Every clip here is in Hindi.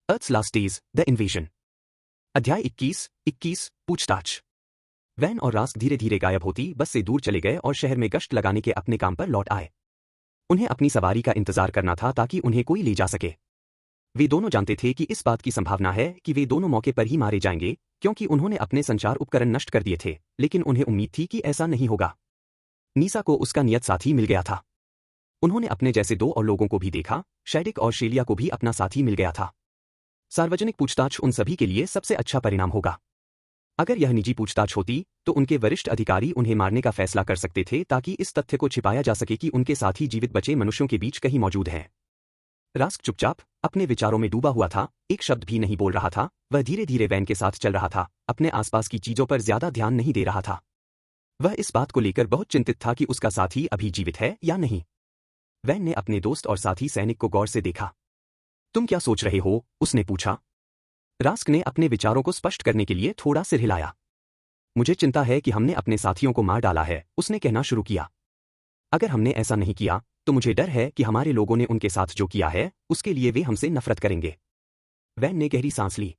Earth's Last Days, The Invasion। अध्याय 21 पूछताछ। वैन और रास्क धीरे धीरे गायब होती बस से दूर चले गए और शहर में गश्त लगाने के अपने काम पर लौट आए। उन्हें अपनी सवारी का इंतजार करना था ताकि उन्हें कोई ले जा सके। वे दोनों जानते थे कि इस बात की संभावना है कि वे दोनों मौके पर ही मारे जाएंगे क्योंकि उन्होंने अपने संचार उपकरण नष्ट कर दिए थे, लेकिन उन्हें उम्मीद थी कि ऐसा नहीं होगा। नीसा को उसका नियत साथी मिल गया था। उन्होंने अपने जैसे दो और लोगों को भी देखा, शैडिक और शेलिया को भी अपना साथी मिल गया था। सार्वजनिक पूछताछ उन सभी के लिए सबसे अच्छा परिणाम होगा। अगर यह निजी पूछताछ होती तो उनके वरिष्ठ अधिकारी उन्हें मारने का फैसला कर सकते थे ताकि इस तथ्य को छिपाया जा सके कि उनके साथी जीवित बचे मनुष्यों के बीच कहीं मौजूद हैं। रास्क चुपचाप अपने विचारों में डूबा हुआ था, एक शब्द भी नहीं बोल रहा था। वह धीरे धीरे वैन के साथ चल रहा था, अपने आसपास की चीजों पर ज्यादा ध्यान नहीं दे रहा था। वह इस बात को लेकर बहुत चिंतित था कि उसका साथी अभी जीवित है या नहीं। वैन ने अपने दोस्त और साथी सैनिक को गौर से देखा। तुम क्या सोच रहे हो? उसने पूछा। रास्क ने अपने विचारों को स्पष्ट करने के लिए थोड़ा सिर हिलाया। मुझे चिंता है कि हमने अपने साथियों को मार डाला है, उसने कहना शुरू किया। अगर हमने ऐसा नहीं किया तो मुझे डर है कि हमारे लोगों ने उनके साथ जो किया है उसके लिए वे हमसे नफरत करेंगे। वैन ने गहरी सांस ली।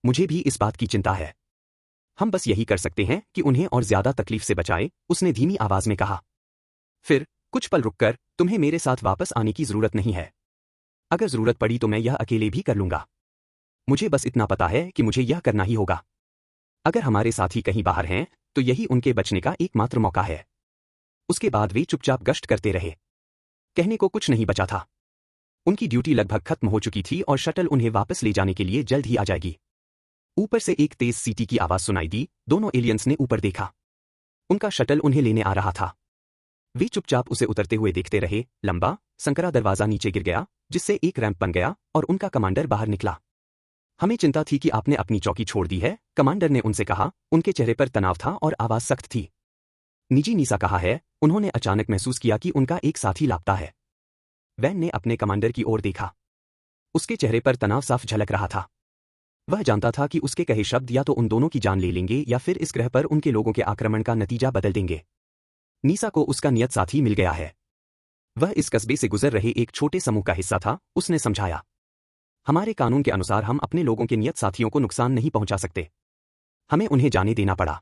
मुझे भी इस बात की चिंता है। हम बस यही कर सकते हैं कि उन्हें और ज्यादा तकलीफ से बचाएं, उसने धीमी आवाज में कहा। फिर कुछ पल रुककर, तुम्हें मेरे साथ वापस आने की जरूरत नहीं है। अगर जरूरत पड़ी तो मैं यह अकेले भी कर लूंगा। मुझे बस इतना पता है कि मुझे यह करना ही होगा। अगर हमारे साथी कहीं बाहर हैं तो यही उनके बचने का एकमात्र मौका है। उसके बाद वे चुपचाप गश्त करते रहे। कहने को कुछ नहीं बचा था। उनकी ड्यूटी लगभग खत्म हो चुकी थी और शटल उन्हें वापस ले जाने के लिए जल्द ही आ जाएगी। ऊपर से एक तेज सीटी की आवाज सुनाई दी। दोनों एलियंस ने ऊपर देखा। उनका शटल उन्हें लेने आ रहा था। वे चुपचाप उसे उतरते हुए देखते रहे। लंबा संकरा दरवाजा नीचे गिर गया, जिससे एक रैंप बन गया और उनका कमांडर बाहर निकला। हमें चिंता थी कि आपने अपनी चौकी छोड़ दी है, कमांडर ने उनसे कहा। उनके चेहरे पर तनाव था और आवाज सख्त थी। निजी नीसा कहा है। उन्होंने अचानक महसूस किया कि उनका एक साथी लापता है। वैन ने अपने कमांडर की ओर देखा। उसके चेहरे पर तनाव साफ झलक रहा था। वह जानता था कि उसके कहे शब्द या तो उन दोनों की जान ले लेंगे या फिर इस ग्रह पर उनके लोगों के आक्रमण का नतीजा बदल देंगे। नीसा को उसका नियत साथी मिल गया है। वह इस कस्बे से गुजर रहे एक छोटे समूह का हिस्सा था, उसने समझाया। हमारे कानून के अनुसार हम अपने लोगों के नियत साथियों को नुकसान नहीं पहुंचा सकते। हमें उन्हें जाने देना पड़ा।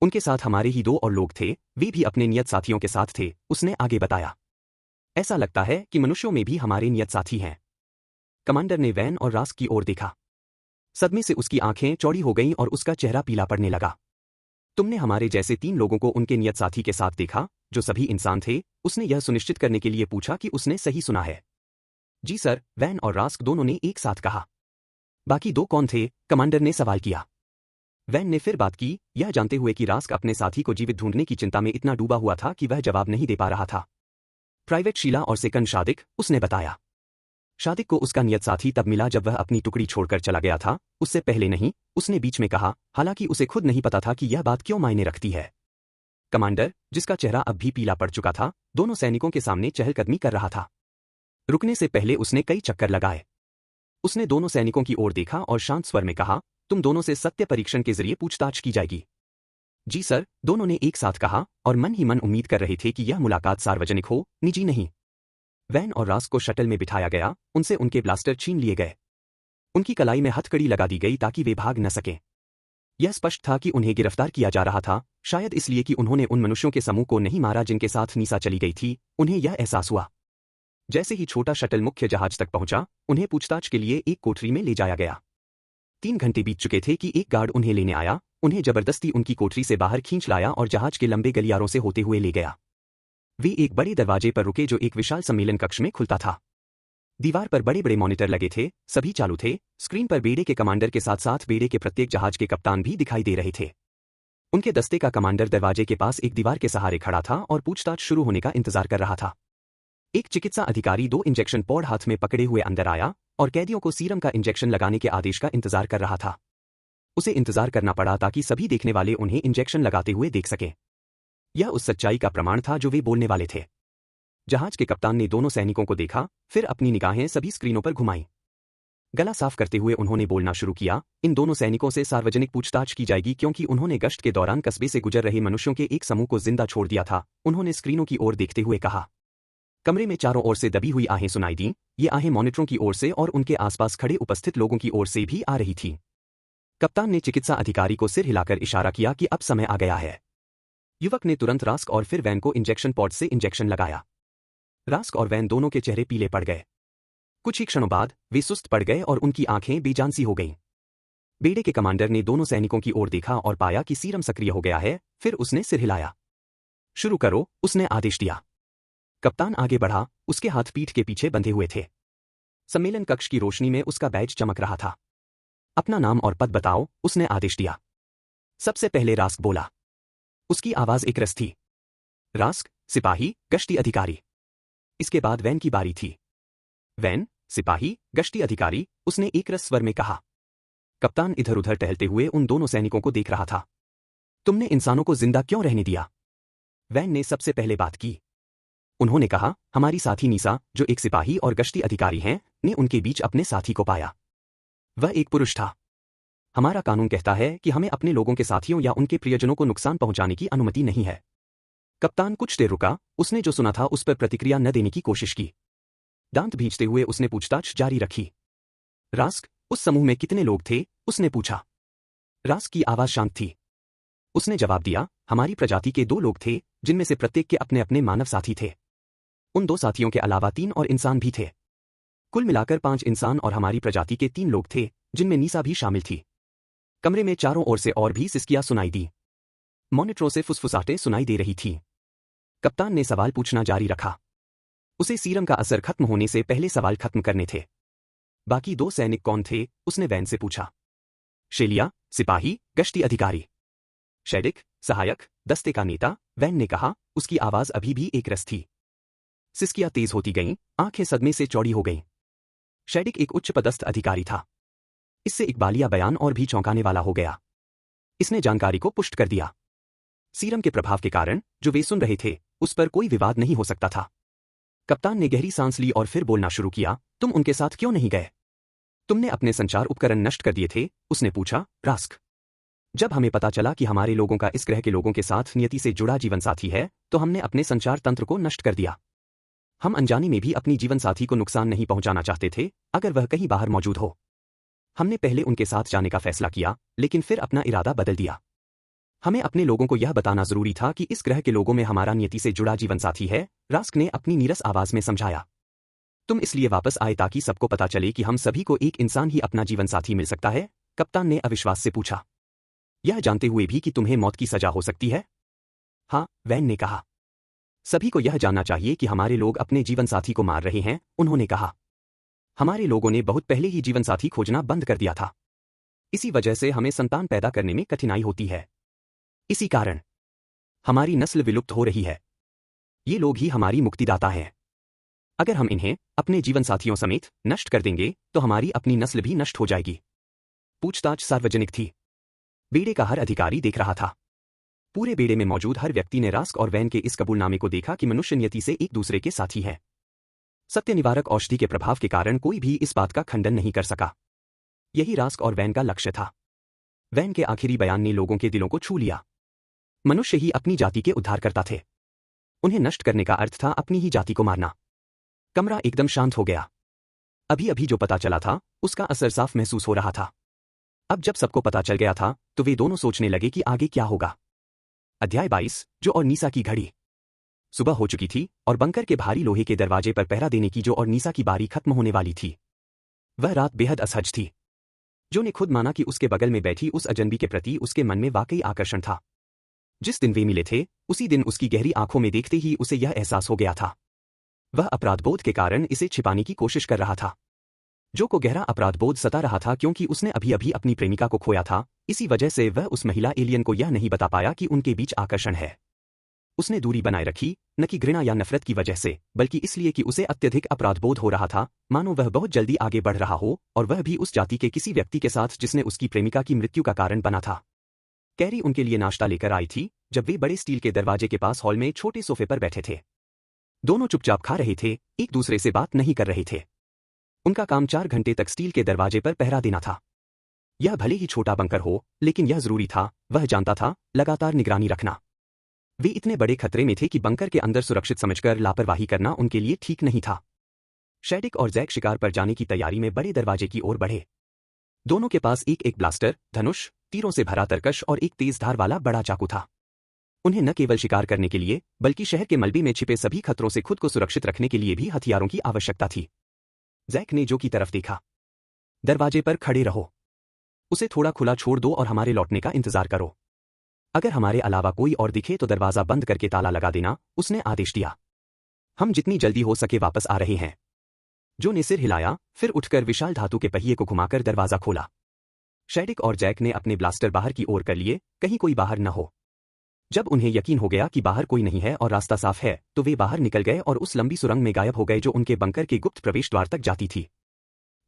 उनके साथ हमारे ही दो और लोग थे, वे भी अपने नियत साथियों के साथ थे, उसने आगे बताया। ऐसा लगता है कि मनुष्यों में भी हमारे नियत साथी हैं। कमांडर ने वैन और रास्क की ओर देखा। सदमे से उसकी आंखें चौड़ी हो गईं और उसका चेहरा पीला पड़ने लगा। तुमने हमारे जैसे 3 लोगों को उनके नियत साथी के साथ देखा, जो सभी इंसान थे? उसने यह सुनिश्चित करने के लिए पूछा कि उसने सही सुना है। जी सर, वैन और रास्क दोनों ने एक साथ कहा। बाकी 2 कौन थे? कमांडर ने सवाल किया। वैन ने फिर बात की, यह जानते हुए कि रास्क अपने साथी को जीवित ढूंढने की चिंता में इतना डूबा हुआ था कि वह जवाब नहीं दे पा रहा था। प्राइवेट शीला और सेकंड शादिक, उसने बताया। शादिक को उसका नियत साथी तब मिला जब वह अपनी टुकड़ी छोड़कर चला गया था, उससे पहले नहीं, उसने बीच में कहा, हालांकि उसे खुद नहीं पता था कि यह बात क्यों मायने रखती है। कमांडर, जिसका चेहरा अब भी पीला पड़ चुका था, दोनों सैनिकों के सामने चहलकदमी कर रहा था। रुकने से पहले उसने कई चक्कर लगाए। उसने दोनों सैनिकों की ओर देखा और शांत स्वर में कहा, तुम दोनों से सत्य परीक्षण के जरिए पूछताछ की जाएगी। जी सर, दोनों ने एक साथ कहा और मन ही मन उम्मीद कर रहे थे कि यह मुलाकात सार्वजनिक हो, निजी नहीं। वैन और रास्क को शटल में बिठाया गया, उनसे उनके ब्लास्टर छीन लिए गए। उनकी कलाई में हथकड़ी लगा दी गई ताकि वे भाग न सकें। यह स्पष्ट था कि उन्हें गिरफ्तार किया जा रहा था, शायद इसलिए कि उन्होंने उन मनुष्यों के समूह को नहीं मारा जिनके साथ नीसा चली गई थी। उन्हें यह एहसास हुआ। जैसे ही छोटा शटल मुख्य जहाज तक पहुंचा, उन्हें पूछताछ के लिए एक कोठरी में ले जाया गया। 3 घंटे बीत चुके थे कि एक गार्ड उन्हें लेने आया, उन्हें जबरदस्ती उनकी कोठरी से बाहर खींच लाया और जहाज के लंबे गलियारों से होते हुए ले गया। वे एक बड़े दरवाजे पर रुके जो एक विशाल सम्मेलन कक्ष में खुलता था। दीवार पर बड़े बड़े मॉनिटर लगे थे, सभी चालू थे। स्क्रीन पर बेड़े के कमांडर के साथ साथ बेड़े के प्रत्येक जहाज के कप्तान भी दिखाई दे रहे थे। उनके दस्ते का कमांडर दरवाजे के पास एक दीवार के सहारे खड़ा था और पूछताछ शुरू होने का इंतजार कर रहा था। एक चिकित्सा अधिकारी 2 इंजेक्शन पॉड हाथ में पकड़े हुए अंदर आया और कैदियों को सीरम का इंजेक्शन लगाने के आदेश का इंतजार कर रहा था। उसे इंतजार करना पड़ा ताकि सभी देखने वाले उन्हें इंजेक्शन लगाते हुए देख सकें। यह उस सच्चाई का प्रमाण था जो वे बोलने वाले थे। जहाज के कप्तान ने दोनों सैनिकों को देखा, फिर अपनी निगाहें सभी स्क्रीनों पर घुमाईं। गला साफ करते हुए उन्होंने बोलना शुरू किया, इन दोनों सैनिकों से सार्वजनिक पूछताछ की जाएगी क्योंकि उन्होंने गश्त के दौरान कस्बे से गुजर रहे मनुष्यों के एक समूह को जिंदा छोड़ दिया था। उन्होंने स्क्रीनों की ओर देखते हुए कहा। कमरे में चारों ओर से दबी हुई आहें सुनाई दीं। ये आहें मॉनिटरों की ओर से और उनके आसपास खड़े उपस्थित लोगों की ओर से भी आ रही थीं। कप्तान ने चिकित्सा अधिकारी को सिर हिलाकर इशारा किया कि अब समय आ गया है। युवक ने तुरंत रास्क और फिर वैन को इंजेक्शन पॉड से इंजेक्शन लगाया। रास्क और वैन दोनों के चेहरे पीले पड़ गए। कुछ ही क्षणों बाद वे सुस्त पड़ गए और उनकी आंखें बेजान सी हो गईं। बेड़े के कमांडर ने दोनों सैनिकों की ओर देखा और पाया कि सीरम सक्रिय हो गया है। फिर उसने सिर हिलाया। शुरू करो, उसने आदेश दिया। कप्तान आगे बढ़ा, उसके हाथ पीठ के पीछे बंधे हुए थे। सम्मेलन कक्ष की रोशनी में उसका बैज चमक रहा था। अपना नाम और पद बताओ, उसने आदेश दिया। सबसे पहले रास्क बोला। उसकी आवाज एक रस थी। रास्क, सिपाही, गश्ती अधिकारी। इसके बाद वैन की बारी थी। वैन, सिपाही, गश्ती अधिकारी, उसने एक रस स्वर में कहा। कप्तान इधर उधर टहलते हुए उन दोनों सैनिकों को देख रहा था। तुमने इंसानों को जिंदा क्यों रहने दिया? वैन ने सबसे पहले बात की। उन्होंने कहा, हमारी साथी नीसा, जो एक सिपाही और गश्ती अधिकारी हैं, ने उनके बीच अपने साथी को पाया। वह एक पुरुष था। हमारा कानून कहता है कि हमें अपने लोगों के साथियों या उनके प्रियजनों को नुकसान पहुंचाने की अनुमति नहीं है। कप्तान कुछ देर रुका, उसने जो सुना था उस पर प्रतिक्रिया न देने की कोशिश की। दांत भींचते हुए उसने पूछताछ जारी रखी। रास्क, उस समूह में कितने लोग थे? उसने पूछा। रास्क की आवाज शांत थी। उसने जवाब दिया, हमारी प्रजाति के 2 लोग थे, जिनमें से प्रत्येक के अपने अपने मानव साथी थे। उन 2 साथियों के अलावा 3 और इंसान भी थे। कुल मिलाकर 5 इंसान और हमारी प्रजाति के 3 लोग थे, जिनमें नीसा भी शामिल थी। कमरे में चारों ओर से और भी सिसकियां सुनाई दी। मॉनिटरों से फुसफुसाहटें सुनाई दे रही थीं। कप्तान ने सवाल पूछना जारी रखा। उसे सीरम का असर खत्म होने से पहले सवाल खत्म करने थे। बाकी 2 सैनिक कौन थे? उसने वैन से पूछा। शेलिया, सिपाही, गश्ती अधिकारी। शेडिक, सहायक, दस्ते का नेता, वैन ने कहा, उसकी आवाज अभी भी एक रस थी। सिसकियां तेज होती गईं, आंखें सदमे से चौड़ी हो गईं। शेडिक एक उच्च पदस्थ अधिकारी था। इससे इकबालिया बयान और भी चौंकाने वाला हो गया। इसने जानकारी को पुष्ट कर दिया। सीरम के प्रभाव के कारण जो वे सुन रहे थे, उस पर कोई विवाद नहीं हो सकता था। कप्तान ने गहरी सांस ली और फिर बोलना शुरू किया, तुम उनके साथ क्यों नहीं गए? तुमने अपने संचार उपकरण नष्ट कर दिए थे? उसने पूछा। रास्क, जब हमें पता चला कि हमारे लोगों का इस ग्रह के लोगों के साथ नियति से जुड़ा जीवन साथी है, तो हमने अपने संचार तंत्र को नष्ट कर दिया। हम अनजाने में भी अपनी जीवन साथी को नुकसान नहीं पहुंचाना चाहते थे, अगर वह कहीं बाहर मौजूद हो। हमने पहले उनके साथ जाने का फैसला किया, लेकिन फिर अपना इरादा बदल दिया। हमें अपने लोगों को यह बताना जरूरी था कि इस ग्रह के लोगों में हमारा नियति से जुड़ा जीवन साथी है, रास्क ने अपनी नीरस आवाज में समझाया। तुम इसलिए वापस आए ताकि सबको पता चले कि हम सभी को एक इंसान ही अपना जीवन साथी मिल सकता है? कप्तान ने अविश्वास से पूछा। यह जानते हुए भी कि तुम्हें मौत की सजा हो सकती है? हाँ, वैन ने कहा। सभी को यह जानना चाहिए कि हमारे लोग अपने जीवन साथी को मार रहे हैं, उन्होंने कहा। हमारे लोगों ने बहुत पहले ही जीवन साथी खोजना बंद कर दिया था। इसी वजह से हमें संतान पैदा करने में कठिनाई होती है। इसी कारण हमारी नस्ल विलुप्त हो रही है। ये लोग ही हमारी मुक्तिदाता हैं। अगर हम इन्हें अपने जीवन साथियों समेत नष्ट कर देंगे, तो हमारी अपनी नस्ल भी नष्ट हो जाएगी। पूछताछ सार्वजनिक थी। बेड़े का हर अधिकारी देख रहा था। पूरे बेड़े में मौजूद हर व्यक्ति ने रास्क और वैन के इस कबूलनामे को देखा कि मनुष्य नियति से एक दूसरे के साथी है। सत्य निवारक औषधि के प्रभाव के कारण कोई भी इस बात का खंडन नहीं कर सका। यही रास्क और वैन का लक्ष्य था। वैन के आखिरी बयान ने लोगों के दिलों को छू लिया। मनुष्य ही अपनी जाति के उद्धारकर्ता थे। उन्हें नष्ट करने का अर्थ था अपनी ही जाति को मारना। कमरा एकदम शांत हो गया। अभी अभी जो पता चला था, उसका असर साफ महसूस हो रहा था। अब जब सबको पता चल गया था, तो वे दोनों सोचने लगे कि आगे क्या होगा। अध्याय 22, जो और नीसा की घड़ी। सुबह हो चुकी थी और बंकर के भारी लोहे के दरवाजे पर पहरा देने की जो और नीसा की बारी खत्म होने वाली थी। वह रात बेहद असहज थी। जो ने खुद माना कि उसके बगल में बैठी उस अजनबी के प्रति उसके मन में वाकई आकर्षण था। जिस दिन वे मिले थे, उसी दिन उसकी गहरी आंखों में देखते ही उसे यह एहसास हो गया था। वह अपराधबोध के कारण इसे छिपाने की कोशिश कर रहा था। जो को गहरा अपराधबोध सता रहा था क्योंकि उसने अभी अभी अपनी प्रेमिका को खोया था। इसी वजह से वह उस महिला एलियन को यह नहीं बता पाया कि उनके बीच आकर्षण है। उसने दूरी बनाए रखी, न कि घृणा या नफरत की वजह से, बल्कि इसलिए कि उसे अत्यधिक अपराधबोध हो रहा था, मानो वह बहुत जल्दी आगे बढ़ रहा हो, और वह भी उस जाति के किसी व्यक्ति के साथ जिसने उसकी प्रेमिका की मृत्यु का कारण बना था। कैरी उनके लिए नाश्ता लेकर आई थी, जब वे बड़े स्टील के दरवाजे के पास हॉल में छोटे सोफे पर बैठे थे। दोनों चुपचाप खा रहे थे, एक दूसरे से बात नहीं कर रहे थे। उनका काम 4 घंटे तक स्टील के दरवाजे पर पहरा देना था। यह भले ही छोटा बंकर हो, लेकिन यह जरूरी था, वह जानता था, लगातार निगरानी रखना। वे इतने बड़े खतरे में थे कि बंकर के अंदर सुरक्षित समझकर लापरवाही करना उनके लिए ठीक नहीं था। शैडिक और जैक शिकार पर जाने की तैयारी में बड़े दरवाजे की ओर बढ़े। दोनों के पास एक एक ब्लास्टर, धनुष, तीरों से भरा तरकश और एक तेज धार वाला बड़ा चाकू था। उन्हें न केवल शिकार करने के लिए बल्कि शहर के मलबे में छिपे सभी खतरों से खुद को सुरक्षित रखने के लिए भी हथियारों की आवश्यकता थी। जैक ने जो की तरफ देखा। दरवाजे पर खड़े रहो। उसे थोड़ा खुला छोड़ दो और हमारे लौटने का इंतजार करो। अगर हमारे अलावा कोई और दिखे तो दरवाजा बंद करके ताला लगा देना, उसने आदेश दिया। हम जितनी जल्दी हो सके वापस आ रहे हैं। जो ने सिर हिलाया, फिर उठकर विशाल धातु के पहिए को घुमाकर दरवाजा खोला। शैडिक और जैक ने अपने ब्लास्टर बाहर की ओर कर लिए, कहीं कोई बाहर न हो। जब उन्हें यकीन हो गया कि बाहर कोई नहीं है और रास्ता साफ है, तो वे बाहर निकल गए और उस लंबी सुरंग में गायब हो गए जो उनके बंकर के गुप्त प्रवेश द्वार तक जाती थी।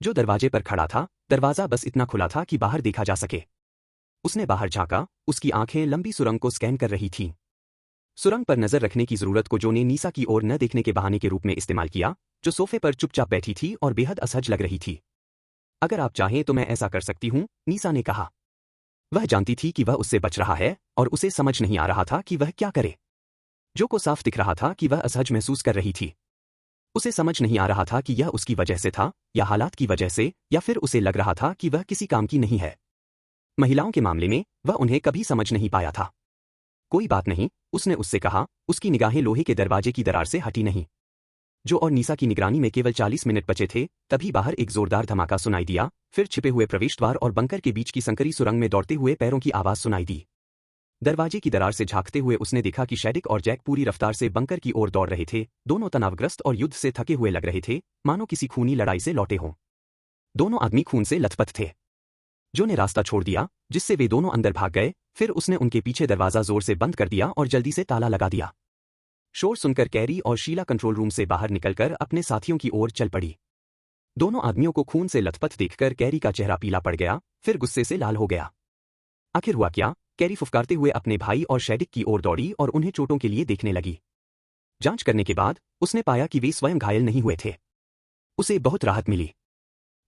जो दरवाजे पर खड़ा था, दरवाजा बस इतना खुला था कि बाहर देखा जा सके। उसने बाहर झांका, उसकी आंखें लंबी सुरंग को स्कैन कर रही थीं। सुरंग पर नजर रखने की जरूरत को जो ने नीसा की ओर न देखने के बहाने के रूप में इस्तेमाल किया, जो सोफे पर चुपचाप बैठी थी और बेहद असहज लग रही थी। अगर आप चाहें तो मैं ऐसा कर सकती हूं, नीसा ने कहा। वह जानती थी कि वह उससे बच रहा है और उसे समझ नहीं आ रहा था कि वह क्या करे। जो को साफ दिख रहा था कि वह असहज महसूस कर रही थी। उसे समझ नहीं आ रहा था कि यह उसकी वजह से था या हालात की वजह से, या फिर उसे लग रहा था कि वह किसी काम की नहीं है। महिलाओं के मामले में वह उन्हें कभी समझ नहीं पाया था। कोई बात नहीं, उसने उससे कहा। उसकी निगाहें लोहे के दरवाजे की दरार से हटी नहीं। जो और नीसा की निगरानी में केवल 40 मिनट बचे थे, तभी बाहर एक जोरदार धमाका सुनाई दिया, फिर छिपे हुए प्रवेश द्वार और बंकर के बीच की संकरी सुरंग में दौड़ते हुए पैरों की आवाज सुनाई दी। दरवाजे की दरार से झांकते हुए उसने देखा कि शैडिक और जैक पूरी रफ्तार से बंकर की ओर दौड़ रहे थे। दोनों तनावग्रस्त और युद्ध से थके हुए लग रहे थे, मानो किसी खूनी लड़ाई से लौटे हों। दोनों आदमी खून से लथपथ थे। जो ने रास्ता छोड़ दिया, जिससे वे दोनों अंदर भाग गए, फिर उसने उनके पीछे दरवाजा जोर से बंद कर दिया और जल्दी से ताला लगा दिया। शोर सुनकर कैरी और शीला कंट्रोल रूम से बाहर निकलकर अपने साथियों की ओर चल पड़ी। दोनों आदमियों को खून से लथपथ देखकर कैरी का चेहरा पीला पड़ गया, फिर गुस्से से लाल हो गया। आखिर हुआ क्या? कैरी फुफकारते हुए अपने भाई और शैडिक की ओर दौड़ी और उन्हें चोटों के लिए देखने लगी। जांच करने के बाद उसने पाया कि वे स्वयं घायल नहीं हुए थे। उसे बहुत राहत मिली।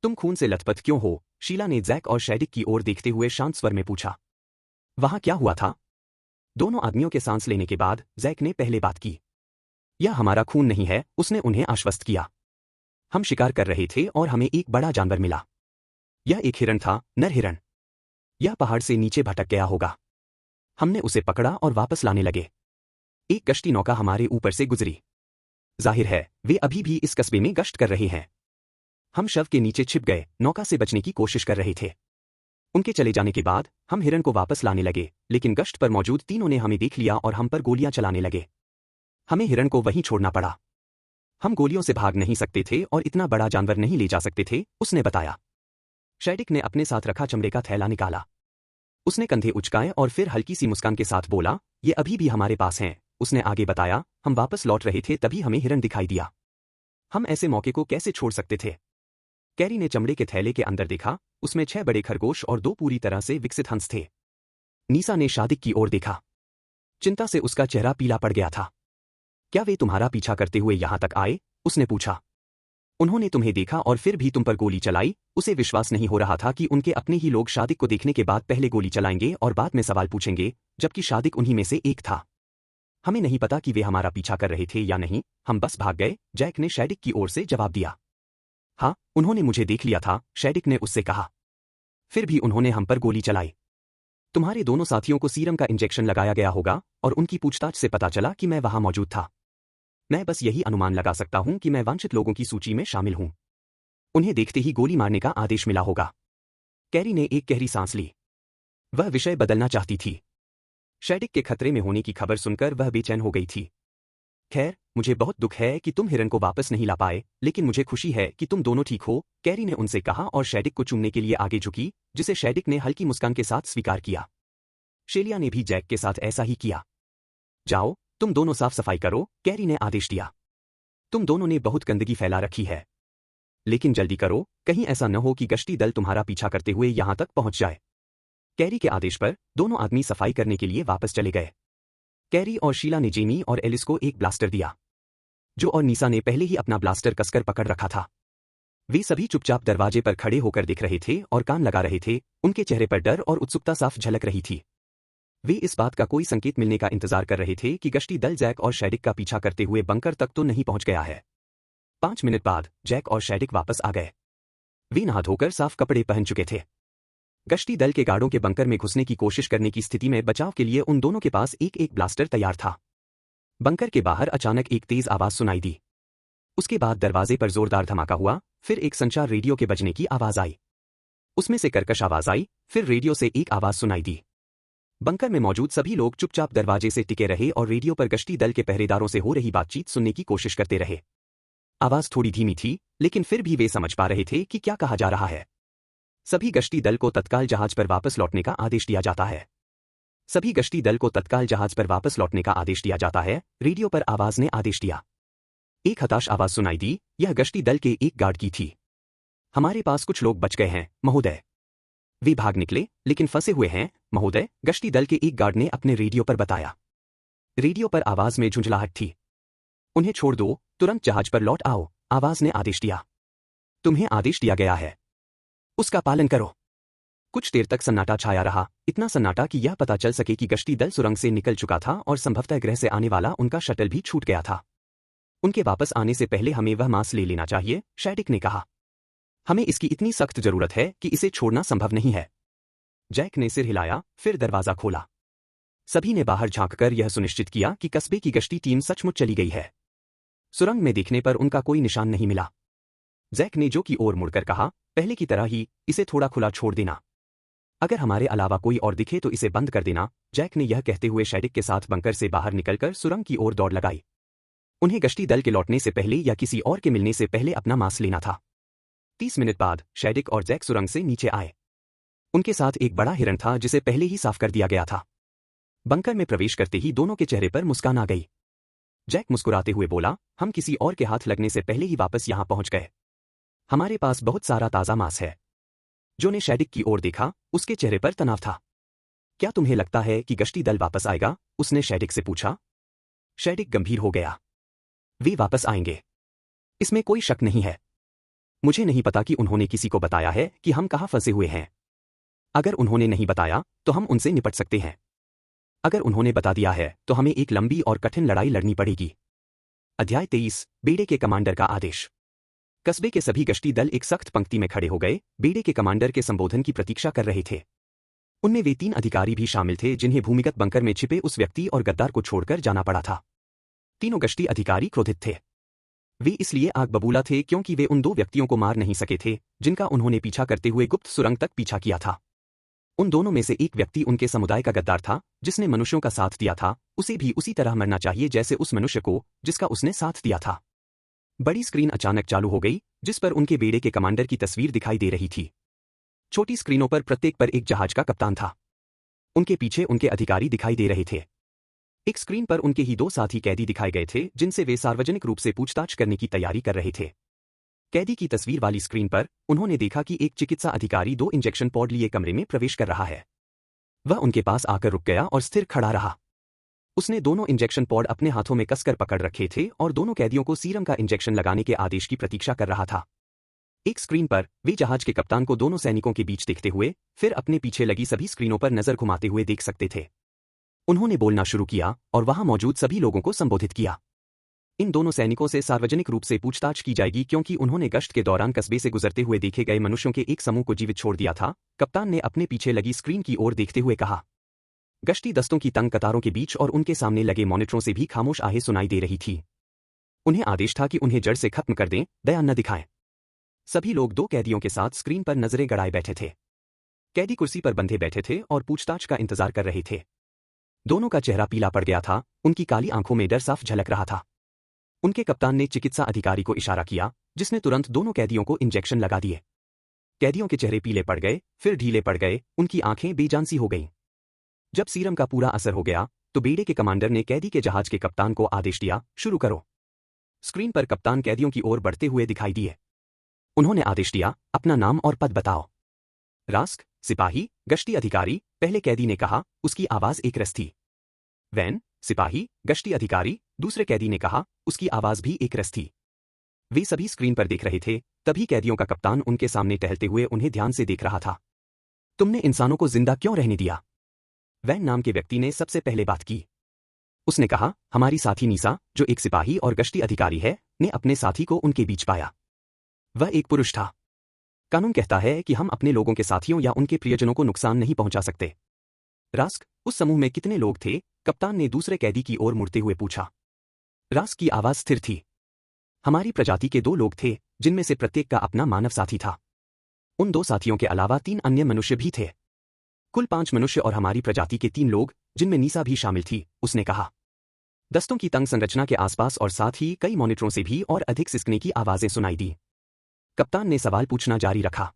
तुम खून से लथपथ क्यों हो? शीला ने जैक और शैडिक की ओर देखते हुए शांत स्वर में पूछा। वहां क्या हुआ था? दोनों आदमियों के सांस लेने के बाद जैक ने पहले बात की। यह हमारा खून नहीं है, उसने उन्हें आश्वस्त किया। हम शिकार कर रहे थे और हमें एक बड़ा जानवर मिला। यह एक हिरण था, नर हिरण। यह पहाड़ से नीचे भटक गया होगा। हमने उसे पकड़ा और वापस लाने लगे। एक गश्ती नौका हमारे ऊपर से गुजरी। जाहिर है वे अभी भी इस कस्बे में गश्त कर रहे हैं। हम शव के नीचे छिप गए, नौका से बचने की कोशिश कर रहे थे। उनके चले जाने के बाद हम हिरण को वापस लाने लगे, लेकिन गश्त पर मौजूद तीनों ने हमें देख लिया और हम पर गोलियां चलाने लगे। हमें हिरण को वहीं छोड़ना पड़ा। हम गोलियों से भाग नहीं सकते थे और इतना बड़ा जानवर नहीं ले जा सकते थे, उसने बताया। शैडिक ने अपने साथ रखा चमड़े का थैला निकाला। उसने कंधे उचकाए और फिर हल्की सी मुस्कान के साथ बोला, ये अभी भी हमारे पास हैं। उसने आगे बताया, हम वापस लौट रहे थे तभी हमें हिरण दिखाई दिया। हम ऐसे मौके को कैसे छोड़ सकते थे? कैरी ने चमड़े के थैले के अंदर देखा, उसमें 6 बड़े खरगोश और 2 पूरी तरह से विकसित हंस थे। नीसा ने शादिक की ओर देखा। चिंता से उसका चेहरा पीला पड़ गया था। क्या वे तुम्हारा पीछा करते हुए यहां तक आए? उसने पूछा। उन्होंने तुम्हें देखा और फिर भी तुम पर गोली चलाई। उसे विश्वास नहीं हो रहा था कि उनके अपने ही लोग शादिक को देखने के बाद पहले गोली चलाएंगे और बाद में सवाल पूछेंगे, जबकि शादिक उन्हीं में से एक था। हमें नहीं पता कि वे हमारा पीछा कर रहे थे या नहीं, हम बस भाग गए, जैक ने शैडिक की ओर से जवाब दिया। हाँ, उन्होंने मुझे देख लिया था, शैडिक ने उससे कहा। फिर भी उन्होंने हम पर गोली चलाई। तुम्हारे दोनों साथियों को सीरम का इंजेक्शन लगाया गया होगा और उनकी पूछताछ से पता चला कि मैं वहां मौजूद था। मैं बस यही अनुमान लगा सकता हूं कि मैं वांछित लोगों की सूची में शामिल हूं। उन्हें देखते ही गोली मारने का आदेश मिला होगा। कैरी ने एक गहरी सांस ली। वह विषय बदलना चाहती थी। शैडिक के खतरे में होने की खबर सुनकर वह बेचैन हो गई थी। खैर, मुझे बहुत दुख है कि तुम हिरण को वापस नहीं ला पाए, लेकिन मुझे खुशी है कि तुम दोनों ठीक हो, कैरी ने उनसे कहा और शैडिक को चूमने के लिए आगे झुकी, जिसे शैडिक ने हल्की मुस्कान के साथ स्वीकार किया। शेलिया ने भी जैक के साथ ऐसा ही किया। जाओ, तुम दोनों साफ सफाई करो, कैरी ने आदेश दिया। तुम दोनों ने बहुत गंदगी फैला रखी है। लेकिन जल्दी करो, कहीं ऐसा न हो कि गश्ती दल तुम्हारा पीछा करते हुए यहां तक पहुंच जाए। कैरी के आदेश पर दोनों आदमी सफाई करने के लिए वापस चले गए। कैरी और शीला ने जेमी और एलिस को एक ब्लास्टर दिया। जो और नीसा ने पहले ही अपना ब्लास्टर कसकर पकड़ रखा था। वे सभी चुपचाप दरवाजे पर खड़े होकर देख रहे थे और कान लगा रहे थे, उनके चेहरे पर डर और उत्सुकता साफ झलक रही थी। वे इस बात का कोई संकेत मिलने का इंतजार कर रहे थे कि गश्ती दल जैक और शैडिक का पीछा करते हुए बंकर तक तो नहीं पहुंच गया है। 5 मिनट बाद जैक और शैडिक वापस आ गए। वे नहा धोकर साफ कपड़े पहन चुके थे। गश्ती दल के गार्डों के बंकर में घुसने की कोशिश करने की स्थिति में बचाव के लिए उन दोनों के पास एक ब्लास्टर तैयार था। बंकर के बाहर अचानक एक तेज आवाज सुनाई दी। उसके बाद दरवाजे पर जोरदार धमाका हुआ, फिर एक संचार रेडियो के बजने की आवाज आई। उसमें से कर्कश आवाज आई, फिर रेडियो से एक आवाज सुनाई दी। बंकर में मौजूद सभी लोग चुपचाप दरवाजे से टिके रहे और रेडियो पर गश्ती दल के पहरेदारों से हो रही बातचीत सुनने की कोशिश करते रहे। आवाज थोड़ी धीमी थी, लेकिन फिर भी वे समझ पा रहे थे कि क्या कहा जा रहा है। सभी गश्ती दल को तत्काल जहाज पर वापस लौटने का आदेश दिया जाता है। सभी गश्ती दल को तत्काल जहाज पर वापस लौटने का आदेश दिया जाता है, रेडियो पर आवाज ने आदेश दिया। एक हताश आवाज सुनाई दी, यह गश्ती दल के एक गार्ड की थी। हमारे पास कुछ लोग बच गए हैं, महोदय। वे भाग निकले, लेकिन फंसे हुए हैं, महोदय, गश्ती दल के एक गार्ड ने अपने रेडियो पर बताया। रेडियो पर आवाज में झुंझलाहट थी। उन्हें छोड़ दो, तुरंत जहाज पर लौट आओ, आवाज ने आदेश दिया। तुम्हें आदेश दिया गया है, उसका पालन करो। कुछ देर तक सन्नाटा छाया रहा, इतना सन्नाटा कि यह पता चल सके कि गश्ती दल सुरंग से निकल चुका था और संभवतः ग्रह से आने वाला उनका शटल भी छूट गया था। उनके वापस आने से पहले हमें वह मांस ले लेना चाहिए, शैडिक ने कहा। हमें इसकी इतनी सख्त जरूरत है कि इसे छोड़ना संभव नहीं है। जैक ने सिर हिलाया, फिर दरवाजा खोला। सभी ने बाहर झांककर यह सुनिश्चित किया कि कस्बे की गश्ती टीम सचमुच चली गई है। सुरंग में देखने पर उनका कोई निशान नहीं मिला। जैक ने जो की ओर मुड़कर कहा, पहले की तरह ही इसे थोड़ा खुला छोड़ देना। अगर हमारे अलावा कोई और दिखे तो इसे बंद कर देना। जैक ने यह कहते हुए शैडिक के साथ बंकर से बाहर निकलकर सुरंग की ओर दौड़ लगाई। उन्हें गश्ती दल के लौटने से पहले या किसी और के मिलने से पहले अपना मांस लेना था। 30 मिनट बाद शैडिक और जैक सुरंग से नीचे आए। उनके साथ एक बड़ा हिरण था जिसे पहले ही साफ कर दिया गया था। बंकर में प्रवेश करते ही दोनों के चेहरे पर मुस्कान आ गई। जैक मुस्कुराते हुए बोला, हम किसी और के हाथ लगने से पहले ही वापस यहां पहुंच गए। हमारे पास बहुत सारा ताजा मांस है। जो ने शैडिक की ओर देखा, उसके चेहरे पर तनाव था। क्या तुम्हें लगता है कि गश्ती दल वापस आएगा? उसने शैडिक से पूछा। शैडिक गंभीर हो गया। वे वापस आएंगे, इसमें कोई शक नहीं है। मुझे नहीं पता कि उन्होंने किसी को बताया है कि हम कहां फंसे हुए हैं। अगर उन्होंने नहीं बताया तो हम उनसे निपट सकते हैं। अगर उन्होंने बता दिया है तो हमें एक लंबी और कठिन लड़ाई लड़नी पड़ेगी। अध्याय 23, बेड़े के कमांडर का आदेश। कस्बे के सभी गश्ती दल एक सख्त पंक्ति में खड़े हो गए, बेड़े के कमांडर के संबोधन की प्रतीक्षा कर रहे थे। उनमें वे 3 अधिकारी भी शामिल थे जिन्हें भूमिगत बंकर में छिपे उस व्यक्ति और गद्दार को छोड़कर जाना पड़ा था। तीनों गश्ती अधिकारी क्रोधित थे। वे इसलिए आग बबूला थे क्योंकि वे उन 2 व्यक्तियों को मार नहीं सके थे जिनका उन्होंने पीछा करते हुए गुप्त सुरंग तक पीछा किया था। उन दोनों में से एक व्यक्ति उनके समुदाय का गद्दार था जिसने मनुष्यों का साथ दिया था। उसे भी उसी तरह मरना चाहिए जैसे उस मनुष्य को जिसका उसने साथ दिया था। बड़ी स्क्रीन अचानक चालू हो गई जिस पर उनके बेड़े के कमांडर की तस्वीर दिखाई दे रही थी। छोटी स्क्रीनों पर प्रत्येक पर एक जहाज का कप्तान था। उनके पीछे उनके अधिकारी दिखाई दे रहे थे। एक स्क्रीन पर उनके ही 2 साथी कैदी दिखाए गए थे जिनसे वे सार्वजनिक रूप से पूछताछ करने की तैयारी कर रहे थे। कैदी की तस्वीर वाली स्क्रीन पर उन्होंने देखा कि एक चिकित्सा अधिकारी 2 इंजेक्शन पॉड लिए कमरे में प्रवेश कर रहा है। वह उनके पास आकर रुक गया और स्थिर खड़ा रहा। उसने दोनों इंजेक्शन पॉड अपने हाथों में कसकर पकड़ रखे थे और दोनों कैदियों को सीरम का इंजेक्शन लगाने के आदेश की प्रतीक्षा कर रहा था। एक स्क्रीन पर वे जहाज के कप्तान को दोनों सैनिकों के बीच देखते हुए, फिर अपने पीछे लगी सभी स्क्रीनों पर नजर घुमाते हुए देख सकते थे। उन्होंने बोलना शुरू किया और वहां मौजूद सभी लोगों को संबोधित किया। इन दोनों सैनिकों से सार्वजनिक रूप से पूछताछ की जाएगी क्योंकि उन्होंने गश्त के दौरान कस्बे से गुजरते हुए देखे गए मनुष्यों के एक समूह को जीवित छोड़ दिया था। कप्तान ने अपने पीछे लगी स्क्रीन की ओर देखते हुए कहा। गश्ती दस्तों की तंग कतारों के बीच और उनके सामने लगे मॉनिटरों से भी खामोश आहें सुनाई दे रही थी। उन्हें आदेश था कि उन्हें जड़ से खत्म कर दें, दया न दिखाएं। सभी लोग 2 कैदियों के साथ स्क्रीन पर नजरें गड़ाए बैठे थे। कैदी कुर्सी पर बंधे बैठे थे और पूछताछ का इंतजार कर रहे थे। दोनों का चेहरा पीला पड़ गया था, उनकी काली आंखों में डर साफ झलक रहा था। उनके कप्तान ने चिकित्सा अधिकारी को इशारा किया, जिसने तुरंत दोनों कैदियों को इंजेक्शन लगा दिए। कैदियों के चेहरे पीले पड़ गए, फिर ढीले पड़ गए, उनकी आंखें बेजान सी हो गईं। जब सीरम का पूरा असर हो गया, तो बेड़े के कमांडर ने कैदी के जहाज के कप्तान को आदेश दिया, शुरू करो। स्क्रीन पर कप्तान कैदियों की ओर बढ़ते हुए दिखाई दिए। उन्होंने आदेश दिया, अपना नाम और पद बताओ। रास्क, सिपाही, गश्ती अधिकारी, पहले कैदी ने कहा, उसकी आवाज एक रस थी। वैन, सिपाही, गश्ती अधिकारी, दूसरे कैदी ने कहा, उसकी आवाज भी एक रस थी। वे सभी स्क्रीन पर देख रहे थे, तभी कैदियों का कप्तान उनके सामने टहलते हुए उन्हें ध्यान से देख रहा था। तुमने इंसानों को जिंदा क्यों रहने दिया? वैन नाम के व्यक्ति ने सबसे पहले बात की। उसने कहा, हमारी साथी नीसा, जो एक सिपाही और गश्ती अधिकारी है, ने अपने साथी को उनके बीच पाया। वह एक पुरुष था। कानून कहता है कि हम अपने लोगों के साथियों या उनके प्रियजनों को नुकसान नहीं पहुंचा सकते। रास्क, उस समूह में कितने लोग थे? कप्तान ने दूसरे कैदी की ओर मुड़ते हुए पूछा। रास्क की आवाज स्थिर थी। हमारी प्रजाति के 2 लोग थे, जिनमें से प्रत्येक का अपना मानव साथी था। उन 2 साथियों के अलावा 3 अन्य मनुष्य भी थे। कुल 5 मनुष्य और हमारी प्रजाति के 3 लोग, जिनमें नीसा भी शामिल थी, उसने कहा। दस्तों की तंग संरचना के आसपास और साथ ही कई मॉनिटरों से भी और अधिक सिसकने की आवाजें सुनाई दी। कप्तान ने सवाल पूछना जारी रखा।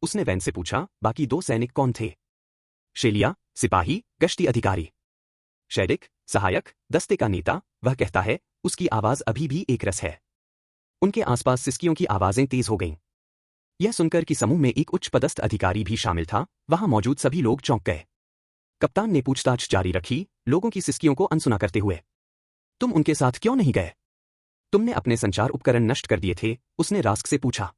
उसने वैन से पूछा, बाकी 2 सैनिक कौन थे? शेलिया, सिपाही, गश्ती अधिकारी। शेरिक, सहायक, दस्ते का नेता, वह कहता है, उसकी आवाज अभी भी एक रस है। उनके आसपास सिसकियों की आवाजें तेज हो गईं। यह सुनकर कि समूह में एक उच्च पदस्थ अधिकारी भी शामिल था, वहां मौजूद सभी लोग चौंक गए। कप्तान ने पूछताछ जारी रखी, लोगों की सिसकियों को अनसुना करते हुए। तुम उनके साथ क्यों नहीं गए? तुमने अपने संचार उपकरण नष्ट कर दिए थे, उसने रास्क से पूछा।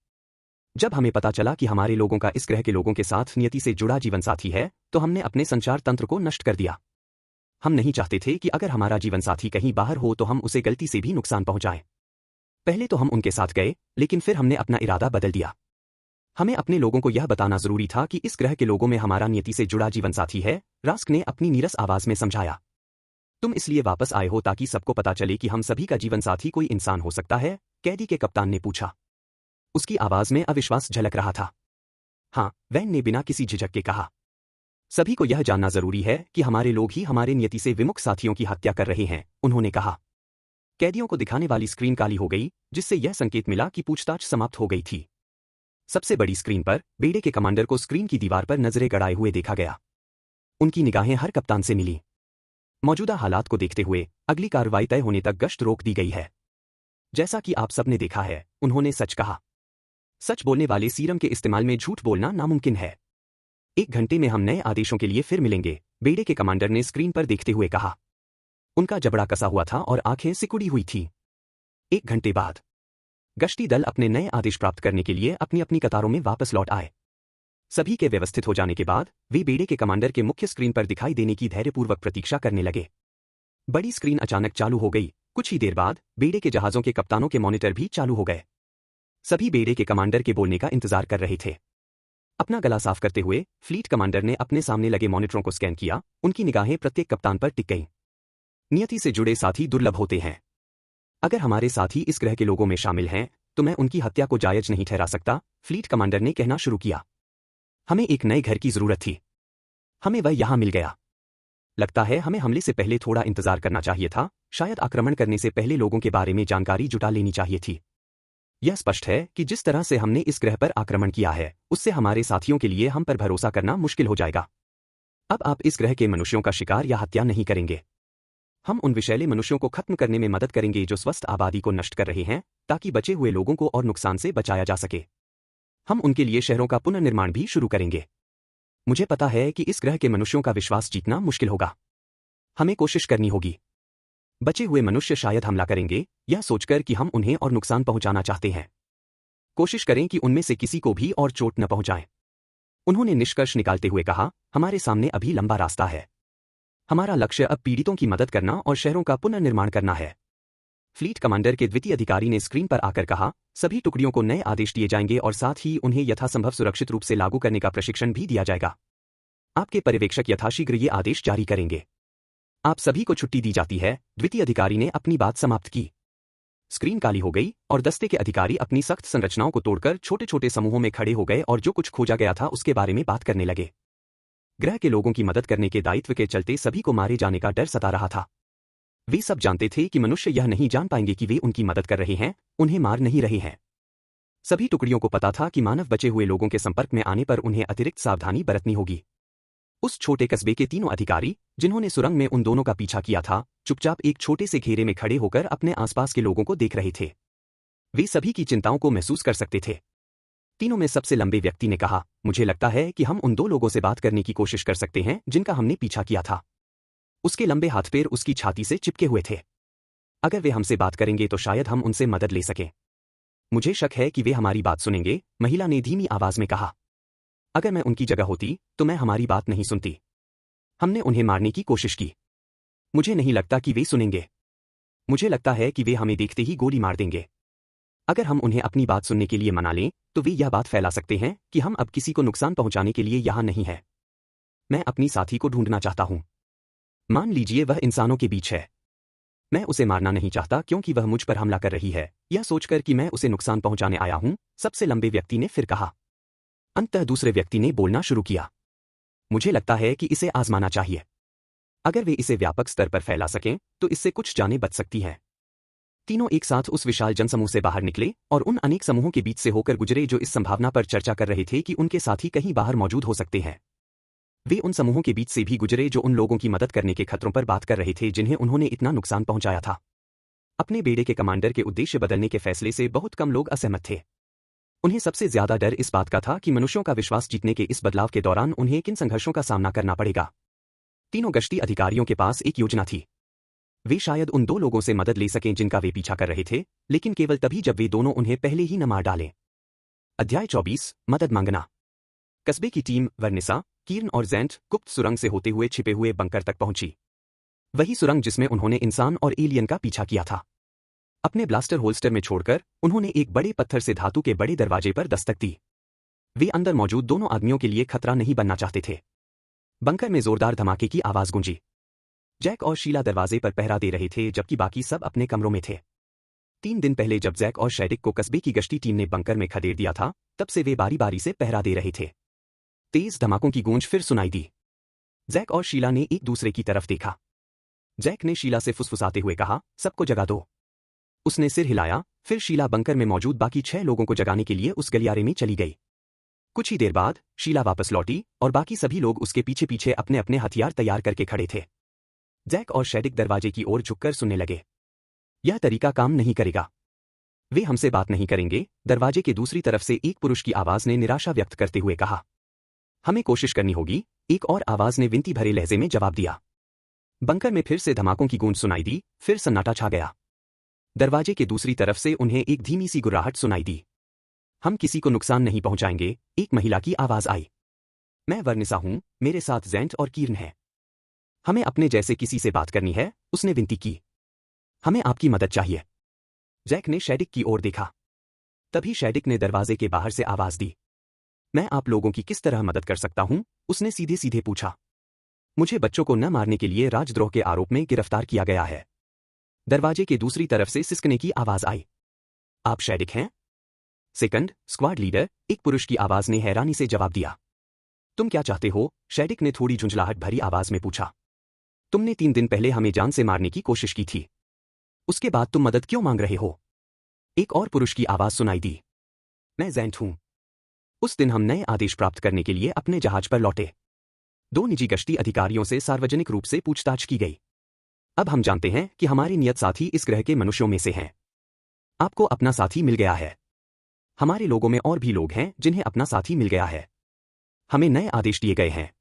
जब हमें पता चला कि हमारे लोगों का इस ग्रह के लोगों के साथ नियति से जुड़ा जीवन साथी है, तो हमने अपने संचार तंत्र को नष्ट कर दिया। हम नहीं चाहते थे कि अगर हमारा जीवन साथी कहीं बाहर हो तो हम उसे गलती से भी नुकसान पहुंचाएं। पहले तो हम उनके साथ गए, लेकिन फिर हमने अपना इरादा बदल दिया। हमें अपने लोगों को यह बताना जरूरी था कि इस ग्रह के लोगों में हमारा नियति से जुड़ा जीवन साथी है, रास्क ने अपनी नीरस आवाज में समझाया। तुम इसलिए वापस आए हो ताकि सबको पता चले कि हम सभी का जीवन साथी कोई इंसान हो सकता है? कैदी के कप्तान ने पूछा। उसकी आवाज में अविश्वास झलक रहा था। हाँ, वैन ने बिना किसी झिझक के कहा। सभी को यह जानना जरूरी है कि हमारे लोग ही हमारे नियति से विमुख साथियों की हत्या कर रहे हैं, उन्होंने कहा। कैदियों को दिखाने वाली स्क्रीन काली हो गई, जिससे यह संकेत मिला कि पूछताछ समाप्त हो गई थी। सबसे बड़ी स्क्रीन पर बेड़े के कमांडर को स्क्रीन की दीवार पर नजरें गड़ाए हुए देखा गया। उनकी निगाहें हर कप्तान से मिली। मौजूदा हालात को देखते हुए अगली कार्रवाई तय होने तक गश्त रोक दी गई है। जैसा कि आप सबने देखा है, उन्होंने सच कहा। सच बोलने वाले सीरम के इस्तेमाल में झूठ बोलना नामुमकिन है। 1 घंटे में हम नए आदेशों के लिए फिर मिलेंगे, बेड़े के कमांडर ने स्क्रीन पर देखते हुए कहा। उनका जबड़ा कसा हुआ था और आंखें सिकुड़ी हुई थीं। 1 घंटे बाद गश्ती दल अपने नए आदेश प्राप्त करने के लिए अपनी अपनी कतारों में वापस लौट आए। सभी के व्यवस्थित हो जाने के बाद वे बेड़े के कमांडर के मुख्य स्क्रीन पर दिखाई देने की धैर्यपूर्वक प्रतीक्षा करने लगे। बड़ी स्क्रीन अचानक चालू हो गई। कुछ ही देर बाद बेड़े के जहाजों के कप्तानों के मॉनिटर भी चालू हो गए। सभी बेड़े के कमांडर के बोलने का इंतजार कर रहे थे। अपना गला साफ करते हुए फ्लीट कमांडर ने अपने सामने लगे मॉनिटरों को स्कैन किया। उनकी निगाहें प्रत्येक कप्तान पर टिक गईं। नियति से जुड़े साथी दुर्लभ होते हैं। अगर हमारे साथी इस ग्रह के लोगों में शामिल हैं, तो मैं उनकी हत्या को जायज नहीं ठहरा सकता, फ्लीट कमांडर ने कहना शुरू किया। हमें एक नए घर की जरूरत थी। हमें वह यहां मिल गया। लगता है हमें हमले से पहले थोड़ा इंतजार करना चाहिए था, शायद आक्रमण करने से पहले लोगों के बारे में जानकारी जुटा लेनी चाहिए थी। यह स्पष्ट है कि जिस तरह से हमने इस ग्रह पर आक्रमण किया है, उससे हमारे साथियों के लिए हम पर भरोसा करना मुश्किल हो जाएगा। अब आप इस ग्रह के मनुष्यों का शिकार या हत्या नहीं करेंगे। हम उन विषैले मनुष्यों को खत्म करने में मदद करेंगे जो स्वस्थ आबादी को नष्ट कर रहे हैं, ताकि बचे हुए लोगों को और नुकसान से बचाया जा सके। हम उनके लिए शहरों का पुनर्निर्माण भी शुरू करेंगे। मुझे पता है कि इस ग्रह के मनुष्यों का विश्वास जीतना मुश्किल होगा। हमें कोशिश करनी होगी। बचे हुए मनुष्य शायद हमला करेंगे, यह सोचकर कि हम उन्हें और नुकसान पहुंचाना चाहते हैं। कोशिश करें कि उनमें से किसी को भी और चोट न पहुंचाएं। उन्होंने निष्कर्ष निकालते हुए कहा, हमारे सामने अभी लंबा रास्ता है। हमारा लक्ष्य अब पीड़ितों की मदद करना और शहरों का पुनर्निर्माण करना है। फ्लीट कमांडर के द्वितीय अधिकारी ने स्क्रीन पर आकर कहा, सभी टुकड़ियों को नए आदेश दिए जाएंगे और साथ ही उन्हें यथासंभव सुरक्षित रूप से लागू करने का प्रशिक्षण भी दिया जाएगा। आपके पर्यवेक्षक यथाशीघ्र ये आदेश जारी करेंगे। आप सभी को छुट्टी दी जाती है, द्वितीय अधिकारी ने अपनी बात समाप्त की। स्क्रीन काली हो गई और दस्ते के अधिकारी अपनी सख्त संरचनाओं को तोड़कर छोटे छोटे समूहों में खड़े हो गए और जो कुछ खोजा गया था उसके बारे में बात करने लगे। ग्रह के लोगों की मदद करने के दायित्व के चलते सभी को मारे जाने का डर सता रहा था। वे सब जानते थे कि मनुष्य यह नहीं जान पाएंगे कि वे उनकी मदद कर रहे हैं, उन्हें मार नहीं रहे हैं। सभी टुकड़ियों को पता था कि मानव बचे हुए लोगों के संपर्क में आने पर उन्हें अतिरिक्त सावधानी बरतनी होगी। उस छोटे कस्बे के तीनों अधिकारी, जिन्होंने सुरंग में उन दोनों का पीछा किया था, चुपचाप एक छोटे से घेरे में खड़े होकर अपने आसपास के लोगों को देख रहे थे। वे सभी की चिंताओं को महसूस कर सकते थे। तीनों में सबसे लंबे व्यक्ति ने कहा, मुझे लगता है कि हम उन 2 लोगों से बात करने की कोशिश कर सकते हैं जिनका हमने पीछा किया था। उसके लंबे हाथ पैर उसकी छाती से चिपके हुए थे। अगर वे हमसे बात करेंगे तो शायद हम उनसे मदद ले सकें। मुझे शक है कि वे हमारी बात सुनेंगे, महिला ने धीमी आवाज में कहा। अगर मैं उनकी जगह होती तो मैं हमारी बात नहीं सुनती। हमने उन्हें मारने की कोशिश की। मुझे नहीं लगता कि वे सुनेंगे। मुझे लगता है कि वे हमें देखते ही गोली मार देंगे। अगर हम उन्हें अपनी बात सुनने के लिए मना लें, तो वे यह बात फैला सकते हैं कि हम अब किसी को नुकसान पहुंचाने के लिए यहाँ नहीं हैं। मैं अपनी साथी को ढूंढना चाहता हूं। मान लीजिए वह इंसानों के बीच है। मैं उसे मारना नहीं चाहता क्योंकि वह मुझ पर हमला कर रही है, यह सोचकर कि मैं उसे नुकसान पहुंचाने आया हूं, सबसे लंबे व्यक्ति ने फिर कहा। अंततः दूसरे व्यक्ति ने बोलना शुरू किया। मुझे लगता है कि इसे आजमाना चाहिए। अगर वे इसे व्यापक स्तर पर फैला सकें, तो इससे कुछ जानें बच सकती हैं। तीनों एक साथ उस विशाल जनसमूह से बाहर निकले और उन अनेक समूहों के बीच से होकर गुजरे जो इस संभावना पर चर्चा कर रहे थे कि उनके साथी कहीं बाहर मौजूद हो सकते हैं। वे उन समूहों के बीच से भी गुजरे जो उन लोगों की मदद करने के खतरों पर बात कर रहे थे जिन्हें उन्होंने इतना नुकसान पहुंचाया था। अपने बेड़े के कमांडर के उद्देश्य बदलने के फैसले से बहुत कम लोग असहमत थे। उन्हें सबसे ज्यादा डर इस बात का था कि मनुष्यों का विश्वास जीतने के इस बदलाव के दौरान उन्हें किन संघर्षों का सामना करना पड़ेगा। तीनों गश्ती अधिकारियों के पास एक योजना थी। वे शायद उन दो लोगों से मदद ले सकें जिनका वे पीछा कर रहे थे, लेकिन केवल तभी जब वे दोनों उन्हें पहले ही न मार डालें। अध्याय 24 मदद मांगना। कस्बे की टीम वर्निसा, कीर्न और ज़ेंट गुप्त सुरंग से होते हुए छिपे हुए बंकर तक पहुंची। वही सुरंग जिसमें उन्होंने इंसान और एलियन का पीछा किया था। अपने ब्लास्टर होल्स्टर में छोड़कर उन्होंने एक बड़े पत्थर से धातु के बड़े दरवाजे पर दस्तक दी। वे अंदर मौजूद दोनों आदमियों के लिए खतरा नहीं बनना चाहते थे। बंकर में जोरदार धमाके की आवाज गूंजी। जैक और शीला दरवाजे पर पहरा दे रहे थे जबकि बाकी सब अपने कमरों में थे। 3 दिन पहले जब जैक और शैडिक को कस्बे की गश्ती टीम ने बंकर में खदेड़ दिया था, तब से वे बारी बारी से पहरा दे रहे थे। तेज धमाकों की गूंज फिर सुनाई दी। जैक और शीला ने एक दूसरे की तरफ देखा। जैक ने शीला से फुसफुसाते हुए कहा, सबको जगा दो। उसने सिर हिलाया, फिर शीला बंकर में मौजूद बाकी 6 लोगों को जगाने के लिए उस गलियारे में चली गई। कुछ ही देर बाद शीला वापस लौटी और बाकी सभी लोग उसके पीछे पीछे अपने अपने हथियार तैयार करके खड़े थे। जैक और शैडिक दरवाजे की ओर झुककर सुनने लगे। यह तरीका काम नहीं करेगा। वे हमसे बात नहीं करेंगे, दरवाजे के दूसरी तरफ से एक पुरुष की आवाज ने निराशा व्यक्त करते हुए कहा। हमें कोशिश करनी होगी, एक और आवाज ने विनती भरे लहजे में जवाब दिया। बंकर में फिर से धमाकों की गूंज सुनाई दी, फिर सन्नाटा छा गया। दरवाजे के दूसरी तरफ से उन्हें एक धीमी सी गुर्राहट सुनाई दी। हम किसी को नुकसान नहीं पहुंचाएंगे, एक महिला की आवाज आई। मैं वर्निसा हूं, मेरे साथ ज़ेंट और कीर्न है। हमें अपने जैसे किसी से बात करनी है, उसने विनती की। हमें आपकी मदद चाहिए। जैक ने शैडिक की ओर देखा। तभी शैडिक ने दरवाजे के बाहर से आवाज दी। मैं आप लोगों की किस तरह मदद कर सकता हूं? उसने सीधे सीधे पूछा। मुझे बच्चों को न मारने के लिए राजद्रोह के आरोप में गिरफ्तार किया गया है। दरवाजे के दूसरी तरफ से सिसकने की आवाज आई। आप शैडिक हैं? सेकंड स्क्वाड लीडर, एक पुरुष की आवाज ने हैरानी से जवाब दिया। तुम क्या चाहते हो? शैडिक ने थोड़ी झुंझलाहट भरी आवाज में पूछा। तुमने 3 दिन पहले हमें जान से मारने की कोशिश की थी। उसके बाद तुम मदद क्यों मांग रहे हो? एक और पुरुष की आवाज सुनाई दी। मैं ज़ेंट हूं। उस दिन हम नए आदेश प्राप्त करने के लिए अपने जहाज पर लौटे। 2 निजी गश्ती अधिकारियों से सार्वजनिक रूप से पूछताछ की गई। अब हम जानते हैं कि हमारे नियत साथी इस ग्रह के मनुष्यों में से हैं। आपको अपना साथी मिल गया है। हमारे लोगों में और भी लोग हैं जिन्हें अपना साथी मिल गया है। हमें नए आदेश दिए गए हैं।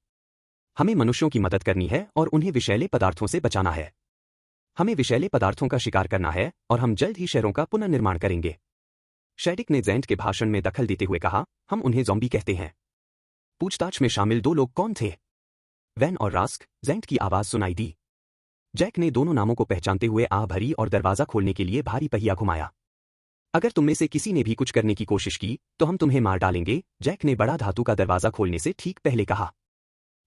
हमें मनुष्यों की मदद करनी है और उन्हें विषैले पदार्थों से बचाना है। हमें विषैले पदार्थों का शिकार करना है और हम जल्द ही शहरों का पुनर्निर्माण करेंगे। शैडिक ने ज़ेंट के भाषण में दखल देते हुए कहा, हम उन्हें ज़ॉम्बी कहते हैं। पूछताछ में शामिल 2 लोग कौन थे? वैन और रास्क, ज़ेंट की आवाज सुनाई दी। जैक ने दोनों नामों को पहचानते हुए आह भरी और दरवाजा खोलने के लिए भारी पहिया घुमाया। अगर तुम में से किसी ने भी कुछ करने की कोशिश की, तो हम तुम्हें मार डालेंगे, जैक ने बड़ा धातु का दरवाजा खोलने से ठीक पहले कहा।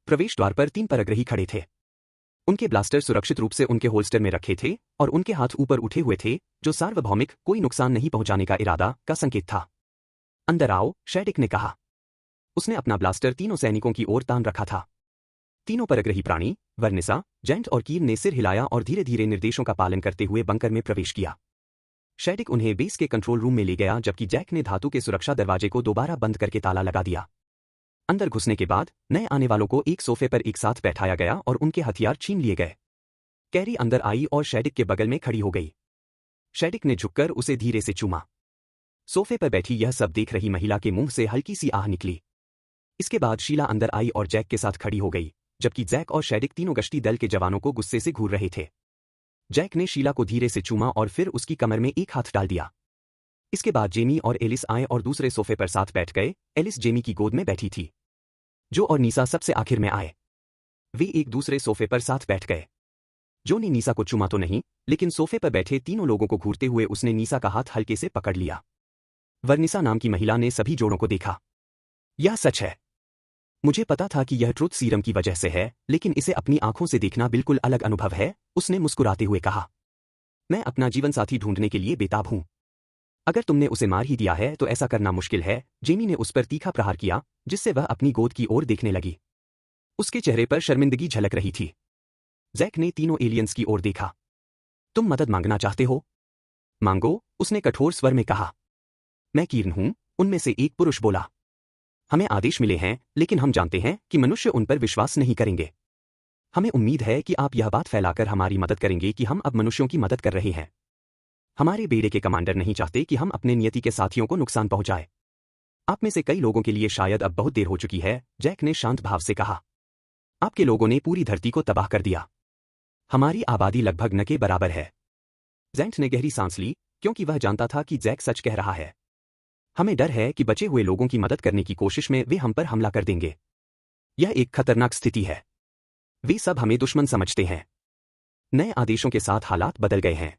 प्रवेश द्वार पर 3 परग्रही खड़े थे। उनके ब्लास्टर सुरक्षित रूप से उनके होल्स्टर में रखे थे और उनके हाथ ऊपर उठे हुए थे, जो सार्वभौमिक कोई नुकसान नहीं पहुंचाने का इरादा का संकेत था। अंदर आओ, शैडिक ने कहा। उसने अपना ब्लास्टर तीनों सैनिकों की ओर तान रखा था। तीनों परग्रही प्राणी, वर्निसा, ज़ेंट और कीर्न ने सिर हिलाया और धीरे धीरे निर्देशों का पालन करते हुए बंकर में प्रवेश किया। शैडिक उन्हें बेस के कंट्रोल रूम में ले गया जबकि जैक ने धातु के सुरक्षा दरवाजे को दोबारा बंद करके ताला लगा दिया। अंदर घुसने के बाद नए आने वालों को एक सोफे पर एक साथ बैठाया गया और उनके हथियार छीन लिए गए। कैरी अंदर आई और शैडिक के बगल में खड़ी हो गई। शैडिक ने झुककर उसे धीरे से चूमा। सोफे पर बैठी यह सब देख रही महिला के मुंह से हल्की सी आह निकली। इसके बाद शीला अंदर आई और जैक के साथ खड़ी हो गई, जबकि जैक और शैडिक तीनों गश्ती दल के जवानों को गुस्से से घूर रहे थे। जैक ने शीला को धीरे से चूमा और फिर उसकी कमर में एक हाथ डाल दिया। इसके बाद जेमी और एलिस आए और दूसरे सोफे पर साथ बैठ गए। एलिस जेमी की गोद में बैठी थी। जो और नीसा सबसे आखिर में आए। वे एक दूसरे सोफे पर साथ बैठ गए। जो ने नीसा को चूमा तो नहीं, लेकिन सोफे पर बैठे तीनों लोगों को घूरते हुए उसने नीसा का हाथ हल्के से पकड़ लिया। वर्निसा नाम की महिला ने सभी जोड़ों को देखा। यह सच है। मुझे पता था कि यह ट्रुथ सीरम की वजह से है, लेकिन इसे अपनी आंखों से देखना बिल्कुल अलग अनुभव है, उसने मुस्कुराते हुए कहा। मैं अपना जीवनसाथी ढूंढने के लिए बेताब हूं। अगर तुमने उसे मार ही दिया है तो ऐसा करना मुश्किल है। जेमी ने उस पर तीखा प्रहार किया, जिससे वह अपनी गोद की ओर देखने लगी। उसके चेहरे पर शर्मिंदगी झलक रही थी। जैक ने तीनों एलियंस की ओर देखा। तुम मदद मांगना चाहते हो? मांगो, उसने कठोर स्वर में कहा। मैं कीर्न हूं, उनमें से एक पुरुष बोला। हमें आदेश मिले हैं, लेकिन हम जानते हैं कि मनुष्य उन पर विश्वास नहीं करेंगे। हमें उम्मीद है कि आप यह बात फैलाकर हमारी मदद करेंगे कि हम अब मनुष्यों की मदद कर रहे हैं। हमारे बेड़े के कमांडर नहीं चाहते कि हम अपने नियति के साथियों को नुकसान पहुंचाए। आप में से कई लोगों के लिए शायद अब बहुत देर हो चुकी है, जैक ने शांत भाव से कहा। आपके लोगों ने पूरी धरती को तबाह कर दिया। हमारी आबादी लगभग न के बराबर है। ज़ेंट ने गहरी सांस ली, क्योंकि वह जानता था कि जैक सच कह रहा है। हमें डर है कि बचे हुए लोगों की मदद करने की कोशिश में वे हम पर हमला कर देंगे। यह एक खतरनाक स्थिति है। वे सब हमें दुश्मन समझते हैं। नए आदेशों के साथ हालात बदल गए हैं।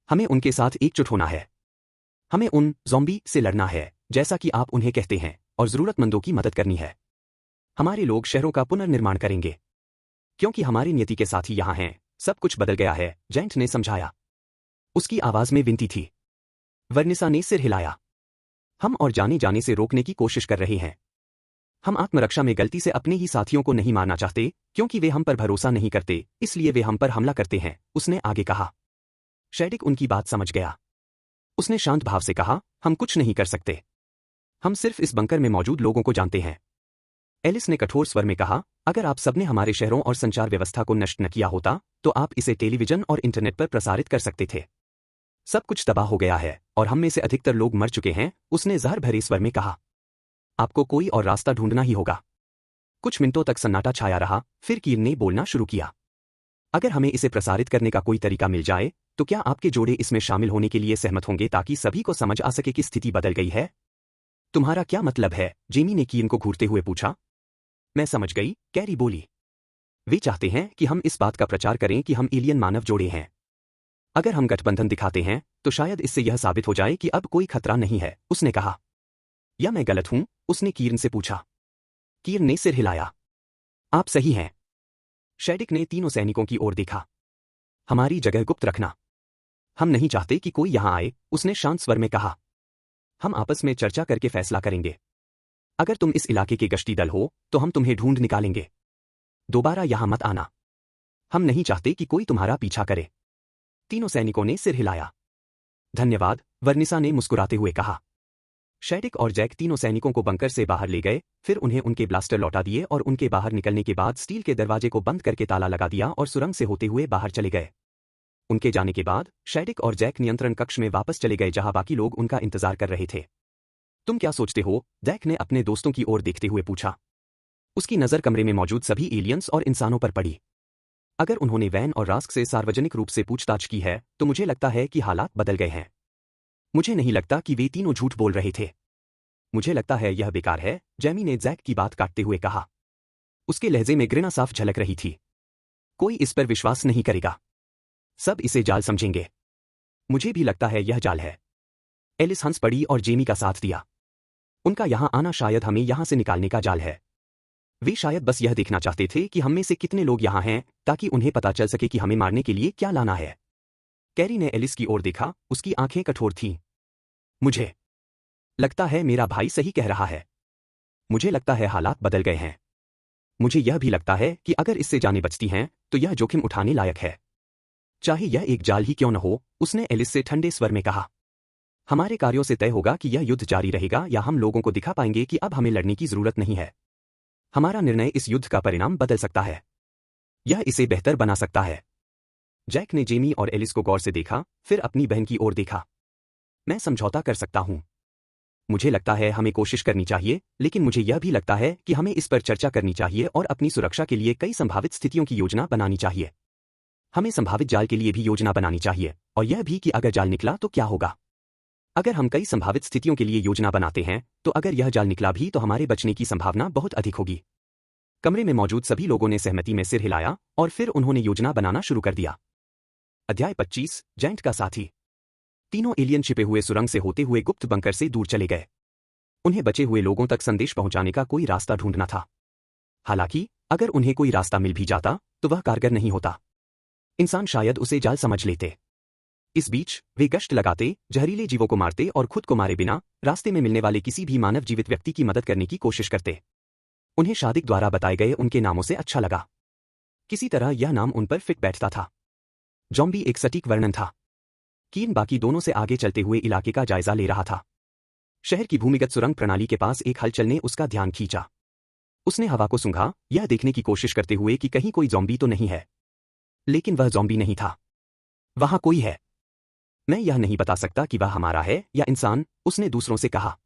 हमें उनके साथ एकजुट होना है। हमें उन ज़ॉम्बी से लड़ना है, जैसा कि आप उन्हें कहते हैं, और जरूरतमंदों की मदद करनी है। हमारे लोग शहरों का पुनर्निर्माण करेंगे। क्योंकि हमारी नियति के साथी यहां हैं, सब कुछ बदल गया है, जेंट ने समझाया। उसकी आवाज में विनती थी। वर्निसा ने सिर हिलाया। हम और जाने जाने से रोकने की कोशिश कर रहे हैं। हम आत्मरक्षा में गलती से अपने ही साथियों को नहीं मारना चाहते, क्योंकि वे हम पर भरोसा नहीं करते, इसलिए वे हम पर हमला करते हैं, उसने आगे कहा। शैडिक उनकी बात समझ गया। उसने शांत भाव से कहा, हम कुछ नहीं कर सकते। हम सिर्फ इस बंकर में मौजूद लोगों को जानते हैं। एलिस ने कठोर स्वर में कहा, अगर आप सबने हमारे शहरों और संचार व्यवस्था को नष्ट न किया होता, तो आप इसे टेलीविजन और इंटरनेट पर प्रसारित कर सकते थे। सब कुछ तबाह हो गया है, और हम में से अधिकतर लोग मर चुके हैं, उसने जहर भरे स्वर में कहा। आपको कोई और रास्ता ढूंढना ही होगा। कुछ मिनटों तक सन्नाटा छाया रहा, फिर कीर ने बोलना शुरू किया। अगर हमें इसे प्रसारित करने का कोई तरीका मिल जाए, तो क्या आपके जोड़े इसमें शामिल होने के लिए सहमत होंगे ताकि सभी को समझ आ सके कि स्थिति बदल गई है? तुम्हारा क्या मतलब है? जेमी ने कीन को घूरते हुए पूछा। मैं समझ गई, कैरी बोली। वे चाहते हैं कि हम इस बात का प्रचार करें कि हम एलियन मानव जोड़े हैं। अगर हम गठबंधन दिखाते हैं, तो शायद इससे यह साबित हो जाए कि अब कोई खतरा नहीं है, उसने कहा। या मैं गलत हूं? उसने कीर्न से पूछा। कीर्न ने सिर हिलाया। आप सही हैं। शैडिक ने तीनों सैनिकों की ओर देखा। हमारी जगह गुप्त रखना। हम नहीं चाहते कि कोई यहां आए, उसने शांत स्वर में कहा। हम आपस में चर्चा करके फैसला करेंगे। अगर तुम इस इलाके के गश्ती दल हो, तो हम तुम्हें ढूंढ निकालेंगे। दोबारा यहां मत आना। हम नहीं चाहते कि कोई तुम्हारा पीछा करे। तीनों सैनिकों ने सिर हिलाया। धन्यवाद, वर्निसा ने मुस्कुराते हुए कहा। शैडिक और जैक तीनों सैनिकों को बंकर से बाहर ले गए, फिर उन्हें उनके ब्लास्टर लौटा दिए और उनके बाहर निकलने के बाद स्टील के दरवाजे को बंद करके ताला लगा दिया और सुरंग से होते हुए बाहर चले गए। उनके जाने के बाद शैडिक और जैक नियंत्रण कक्ष में वापस चले गए जहां बाकी लोग उनका इंतजार कर रहे थे। तुम क्या सोचते हो? जैक ने अपने दोस्तों की ओर देखते हुए पूछा। उसकी नजर कमरे में मौजूद सभी एलियंस और इंसानों पर पड़ी। अगर उन्होंने वैन और रास्क से सार्वजनिक रूप से पूछताछ की है, तो मुझे लगता है कि हालात बदल गए हैं। मुझे नहीं लगता कि वे तीनों झूठ बोल रहे थे। मुझे लगता है यह बेकार है, जेमी ने जैक की बात काटते हुए कहा। उसके लहजे में घृणा साफ झलक रही थी। कोई इस पर विश्वास नहीं करेगा। सब इसे जाल समझेंगे। मुझे भी लगता है यह जाल है। एलिस हंस पड़ी और जेमी का साथ दिया। उनका यहां आना शायद हमें यहां से निकालने का जाल है। वे शायद बस यह देखना चाहते थे कि हम में से कितने लोग यहां हैं, ताकि उन्हें पता चल सके कि हमें मारने के लिए क्या लाना है। कैरी ने एलिस की ओर देखा, उसकी आंखें कठोर थीं। मुझे लगता है मेरा भाई सही कह रहा है। मुझे लगता है हालात बदल गए हैं। मुझे यह भी लगता है कि अगर इससे जानें बचती हैं, तो यह जोखिम उठाने लायक है। चाहे यह एक जाल ही क्यों न हो, उसने एलिस से ठंडे स्वर में कहा। हमारे कार्यों से तय होगा कि यह युद्ध जारी रहेगा या हम लोगों को दिखा पाएंगे कि अब हमें लड़ने की जरूरत नहीं है। हमारा निर्णय इस युद्ध का परिणाम बदल सकता है। यह इसे बेहतर बना सकता है। जैक ने जेमी और एलिस को गौर से देखा, फिर अपनी बहन की ओर देखा। मैं समझौता कर सकता हूं। मुझे लगता है हमें कोशिश करनी चाहिए, लेकिन मुझे यह भी लगता है कि हमें इस पर चर्चा करनी चाहिए और अपनी सुरक्षा के लिए कई संभावित स्थितियों की योजना बनानी चाहिए। हमें संभावित जाल के लिए भी योजना बनानी चाहिए, और यह भी कि अगर जाल निकला तो क्या होगा। अगर हम कई संभावित स्थितियों के लिए योजना बनाते हैं, तो अगर यह जाल निकला भी तो हमारे बचने की संभावना बहुत अधिक होगी। कमरे में मौजूद सभी लोगों ने सहमति में सिर हिलाया और फिर उन्होंने योजना बनाना शुरू कर दिया। अध्याय 25 जेंट का साथी। तीनों एलियन छिपे हुए सुरंग से होते हुए गुप्त बंकर से दूर चले गए। उन्हें बचे हुए लोगों तक संदेश पहुंचाने का कोई रास्ता ढूंढना था। हालांकि अगर उन्हें कोई रास्ता मिल भी जाता तो वह कारगर नहीं होता। इंसान शायद उसे जाल समझ लेते। इस बीच वे गश्त लगाते, जहरीले जीवों को मारते और खुद को मारे बिना रास्ते में मिलने वाले किसी भी मानव जीवित व्यक्ति की मदद करने की कोशिश करते। उन्हें शादिक द्वारा बताए गए उनके नामों से अच्छा लगा। किसी तरह यह नाम उन पर फिट बैठता था। जॉम्बी एक सटीक वर्णन था। कीन बाकी दोनों से आगे चलते हुए इलाके का जायजा ले रहा था। शहर की भूमिगत सुरंग प्रणाली के पास एक हलचल ने उसका ध्यान खींचा। उसने हवा को सूंघा, यह देखने की कोशिश करते हुए कि कहीं कोई जॉम्बी तो नहीं है। लेकिन वह जॉम्बी नहीं था। वहां कोई है। मैं यह नहीं बता सकता कि वह हमारा है या इंसान, उसने दूसरों से कहा।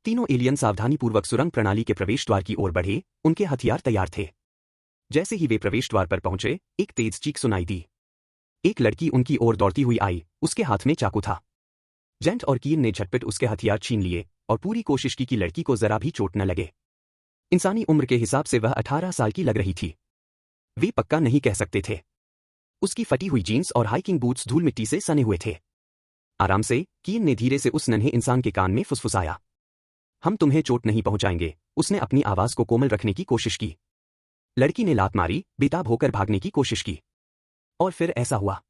तीनों एलियन सावधानीपूर्वक सुरंग प्रणाली के प्रवेश द्वार की ओर बढ़े, उनके हथियार तैयार थे। जैसे ही वे प्रवेश द्वार पर पहुंचे, एक तेज चीख सुनाई दी। एक लड़की उनकी ओर दौड़ती हुई आई, उसके हाथ में चाकू था। जेंट और कीन ने झटपट उसके हथियार छीन लिए और पूरी कोशिश की कि लड़की को जरा भी चोट न लगे। इंसानी उम्र के हिसाब से वह 18 साल की लग रही थी। वे पक्का नहीं कह सकते थे। उसकी फटी हुई जीन्स और हाइकिंग बूट्स धूल मिट्टी से सने हुए थे। आराम से कीन ने धीरे से उस नन्हे इंसान के कान में फुसफुसाया। हम तुम्हें चोट नहीं पहुंचाएंगे, उसने अपनी आवाज को कोमल रखने की कोशिश की। लड़की ने लात मारी, बेताब होकर भागने की कोशिश की। और फिर ऐसा हुआ।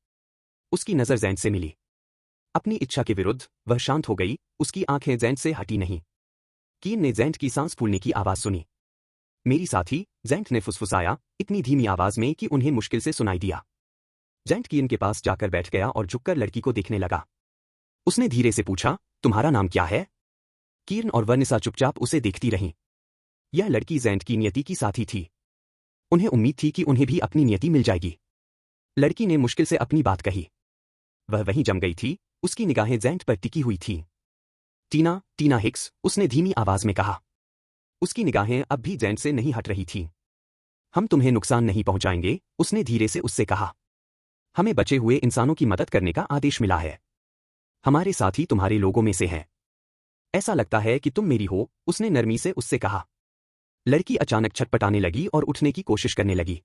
उसकी नजर जेंट से मिली। अपनी इच्छा के विरुद्ध वह शांत हो गई, उसकी आंखें जेंट से हटी नहीं। कीन ने जेंट की सांस फूलने की आवाज सुनी। मेरी साथी, जेंट ने फुसफुसाया, इतनी धीमी आवाज में कि उन्हें मुश्किल से सुनाई दिया। जेंट कीन के पास जाकर बैठ गया और झुककर लड़की को देखने लगा। उसने धीरे से पूछा, तुम्हारा नाम क्या है? कीन और वर्निसा चुपचाप उसे देखती रहीं। यह लड़की जेंट की नियति की साथी थी। उन्हें उम्मीद थी कि उन्हें भी अपनी नियति मिल जाएगी। लड़की ने मुश्किल से अपनी बात कही। वह वहीं जम गई थी, उसकी निगाहें जेंट पर टिकी हुई थीं। टीना हिक्स, उसने धीमी आवाज में कहा। उसकी निगाहें अब भी जेंट से नहीं हट रही थीं। हम तुम्हें नुकसान नहीं पहुंचाएंगे, उसने धीरे से उससे कहा। हमें बचे हुए इंसानों की मदद करने का आदेश मिला है। हमारे साथी तुम्हारे लोगों में से हैं। ऐसा लगता है कि तुम मेरी हो, उसने नरमी से उससे कहा। लड़की अचानक छटपटाने लगी और उठने की कोशिश करने लगी।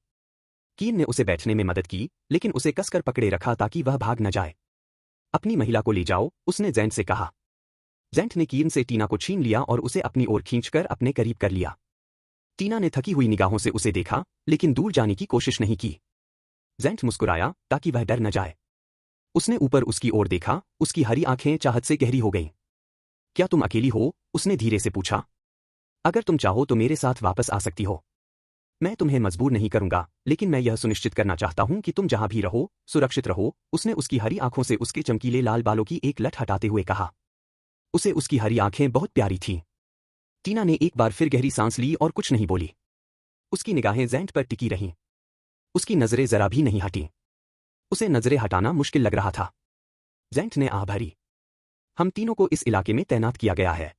कीन ने उसे बैठने में मदद की, लेकिन उसे कसकर पकड़े रखा ताकि वह भाग न जाए। अपनी महिला को ले जाओ, उसने जेंट से कहा। जेंट ने कीन से टीना को छीन लिया और उसे अपनी ओर खींचकर अपने करीब कर लिया। टीना ने थकी हुई निगाहों से उसे देखा, लेकिन दूर जाने की कोशिश नहीं की। जेंट मुस्कुराया ताकि वह डर न जाए। उसने ऊपर उसकी ओर देखा, उसकी हरी आंखें चाहत से गहरी हो गईं। क्या तुम अकेली हो? उसने धीरे से पूछा। अगर तुम चाहो तो मेरे साथ वापस आ सकती हो। मैं तुम्हें मजबूर नहीं करूंगा, लेकिन मैं यह सुनिश्चित करना चाहता हूं कि तुम जहां भी रहो, सुरक्षित रहो, उसने उसकी हरी आंखों से उसके चमकीले लाल बालों की एक लट हटाते हुए कहा। उसे उसकी हरी आंखें बहुत प्यारी थीं। टीना ने एक बार फिर गहरी सांस ली और कुछ नहीं बोली। उसकी निगाहें जेंट पर टिकी रहीं। उसकी नजरें जरा भी नहीं हटीं। उसे नजरें हटाना मुश्किल लग रहा था। जेंट ने आह भरी। हम तीनों को इस इलाके में तैनात किया गया है।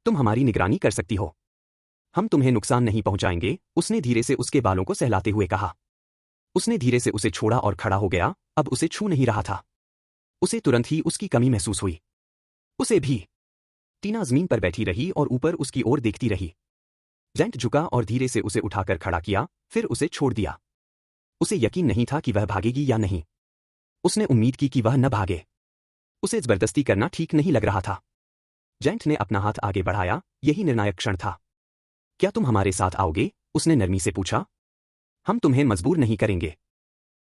तुम हमारी निगरानी कर सकती हो। हम तुम्हें नुकसान नहीं पहुंचाएंगे, उसने धीरे से उसके बालों को सहलाते हुए कहा। उसने धीरे से उसे छोड़ा और खड़ा हो गया, अब उसे छू नहीं रहा था। उसे तुरंत ही उसकी कमी महसूस हुई। उसे भी। टीना जमीन पर बैठी रही और ऊपर उसकी ओर देखती रही। जेंट झुका और धीरे से उसे उठाकर खड़ा किया, फिर उसे छोड़ दिया। उसे यकीन नहीं था कि वह भागेगी या नहीं। उसने उम्मीद की कि वह न भागे। उसे जबरदस्ती करना ठीक नहीं लग रहा था। जेंट ने अपना हाथ आगे बढ़ाया, यही निर्णायक क्षण था। क्या तुम हमारे साथ आओगे? उसने नरमी से पूछा। हम तुम्हें मजबूर नहीं करेंगे।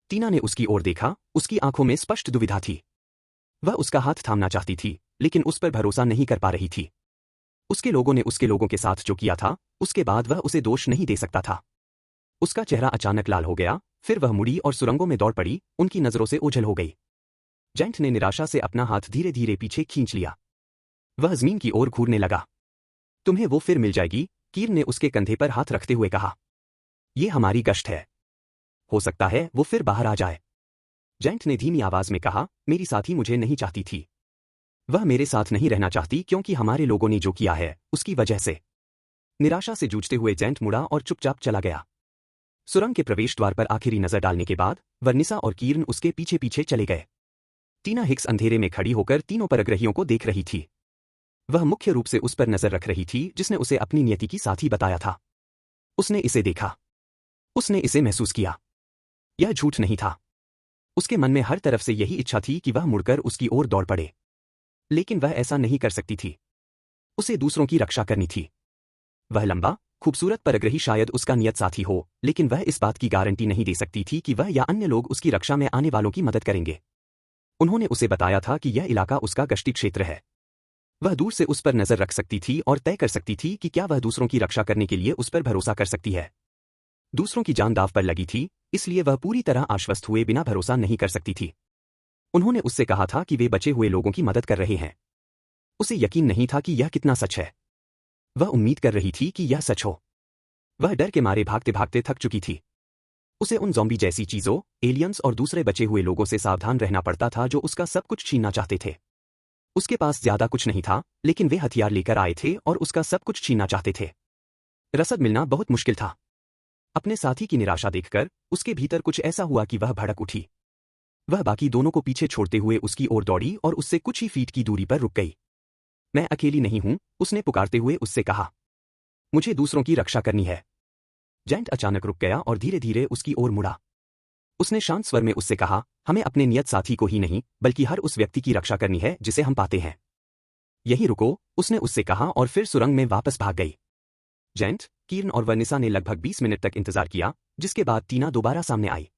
टीना ने उसकी ओर देखा, उसकी आंखों में स्पष्ट दुविधा थी। वह उसका हाथ थामना चाहती थी, लेकिन उस पर भरोसा नहीं कर पा रही थी। उसके लोगों ने उसके लोगों के साथ जो किया था, उसके बाद वह उसे दोष नहीं दे सकता था। उसका चेहरा अचानक लाल हो गया, फिर वह मुड़ी और सुरंगों में दौड़ पड़ी, उनकी नजरों से ओझल हो गई। जेंट ने निराशा से अपना हाथ धीरे धीरे पीछे खींच लिया। वह जमीन की ओर घूरने लगा। तुम्हें वो फिर मिल जाएगी, कीर ने उसके कंधे पर हाथ रखते हुए कहा। ये हमारी गश्त है। हो सकता है वो फिर बाहर आ जाए। जेंट ने धीमी आवाज में कहा, मेरी साथी मुझे नहीं चाहती थी। वह मेरे साथ नहीं रहना चाहती क्योंकि हमारे लोगों ने जो किया है, उसकी वजह से। निराशा से जूझते हुए जेंट मुड़ा और चुपचाप चला गया। सुरंग के प्रवेश द्वार पर आखिरी नजर डालने के बाद वर्निसा और कीर्न उसके पीछे पीछे चले गए। टीना हिक्स अंधेरे में खड़ी होकर तीनों परग्रहियों को देख रही थी। वह मुख्य रूप से उस पर नजर रख रही थी जिसने उसे अपनी नियति की साथी बताया था। उसने इसे देखा। उसने इसे महसूस किया। यह झूठ नहीं था। उसके मन में हर तरफ से यही इच्छा थी कि वह मुड़कर उसकी ओर दौड़ पड़े, लेकिन वह ऐसा नहीं कर सकती थी। उसे दूसरों की रक्षा करनी थी। वह लंबा, खूबसूरत परग्रही शायद उसका नियत साथी हो, लेकिन वह इस बात की गारंटी नहीं दे सकती थी कि वह या अन्य लोग उसकी रक्षा में आने वालों की मदद करेंगे। उन्होंने उसे बताया था कि यह इलाका उसका गश्ती क्षेत्र है। वह दूर से उस पर नजर रख सकती थी और तय कर सकती थी कि क्या वह दूसरों की रक्षा करने के लिए उस पर भरोसा कर सकती है। दूसरों की जान दांव पर लगी थी, इसलिए वह पूरी तरह आश्वस्त हुए बिना भरोसा नहीं कर सकती थी। उन्होंने उससे कहा था कि वे बचे हुए लोगों की मदद कर रहे हैं। उसे यकीन नहीं था कि यह कितना सच है। वह उम्मीद कर रही थी कि यह सच हो। वह डर के मारे भागते भागते थक चुकी थी। उसे उन ज़ॉम्बी जैसी चीजों, एलियंस और दूसरे बचे हुए लोगों से सावधान रहना पड़ता था जो उसका सब कुछ छीनना चाहते थे। उसके पास ज्यादा कुछ नहीं था, लेकिन वे हथियार लेकर आए थे और उसका सब कुछ छीनना चाहते थे। रसद मिलना बहुत मुश्किल था। अपने साथी की निराशा देखकर उसके भीतर कुछ ऐसा हुआ कि वह भड़क उठी। वह बाकी दोनों को पीछे छोड़ते हुए उसकी ओर दौड़ी और उससे कुछ ही फीट की दूरी पर रुक गई। मैं अकेली नहीं हूं, उसने पुकारते हुए उससे कहा। मुझे दूसरों की रक्षा करनी है। जेंट अचानक रुक गया और धीरे धीरे उसकी ओर मुड़ा। उसने शांत स्वर में उससे कहा, हमें अपने नियत साथी को ही नहीं, बल्कि हर उस व्यक्ति की रक्षा करनी है जिसे हम पाते हैं। यहीं रुको, उसने उससे कहा और फिर सुरंग में वापस भाग गई। जेंट, कीर्न और वर्निसा ने लगभग 20 मिनट तक इंतजार किया, जिसके बाद टीना दोबारा सामने आई।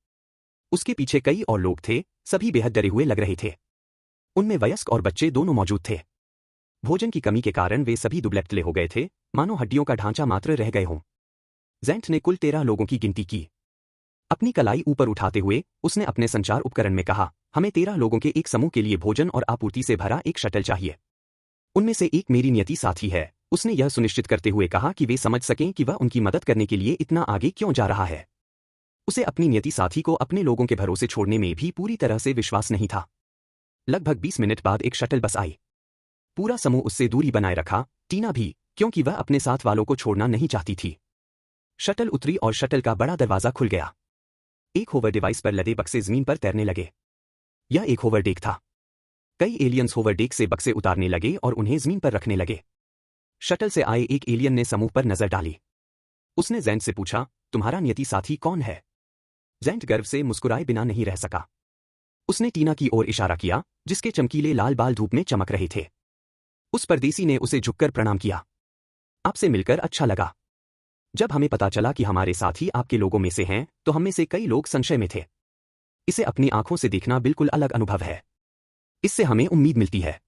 उसके पीछे कई और लोग थे, सभी बेहद डरे हुए लग रहे थे। उनमें वयस्क और बच्चे दोनों मौजूद थे। भोजन की कमी के कारण वे सभी दुबले-पतले हो गए थे, मानो हड्डियों का ढांचा मात्र रह गए हों। जेंट ने कुल 13 लोगों की गिनती की। अपनी कलाई ऊपर उठाते हुए उसने अपने संचार उपकरण में कहा, हमें 13 लोगों के एक समूह के लिए भोजन और आपूर्ति से भरा एक शटल चाहिए। उनमें से एक मेरी नियति साथी है। उसने यह सुनिश्चित करते हुए कहा कि वे समझ सकें कि वह उनकी मदद करने के लिए इतना आगे क्यों जा रहा है। उसे अपनी नियति साथी को अपने लोगों के भरोसे छोड़ने में भी पूरी तरह से विश्वास नहीं था। लगभग 20 मिनट बाद एक शटल बस आई। पूरा समूह उससे दूरी बनाए रखा, टीना भी, क्योंकि वह अपने साथ वालों को छोड़ना नहीं चाहती थी। शटल उतरी और शटल का बड़ा दरवाजा खुल गया। एक होवर डिवाइस पर लदे बक्से जमीन पर तैरने लगे। यह एक होवर डेक था। कई एलियंस होवर डेक से बक्से उतारने लगे और उन्हें जमीन पर रखने लगे। शटल से आए एक एलियन ने समूह पर नजर डाली। उसने जेंट से पूछा, तुम्हारा नियति साथी कौन है? जेंट गर्व से मुस्कुराए बिना नहीं रह सका। उसने टीना की ओर इशारा किया, जिसके चमकीले लाल बाल धूप में चमक रहे थे। उस परदेसी ने उसे झुककर प्रणाम किया। आपसे मिलकर अच्छा लगा। जब हमें पता चला कि हमारे साथी आपके लोगों में से हैं, तो हम में से कई लोग संशय में थे। इसे अपनी आंखों से देखना बिल्कुल अलग अनुभव है। इससे हमें उम्मीद मिलती है।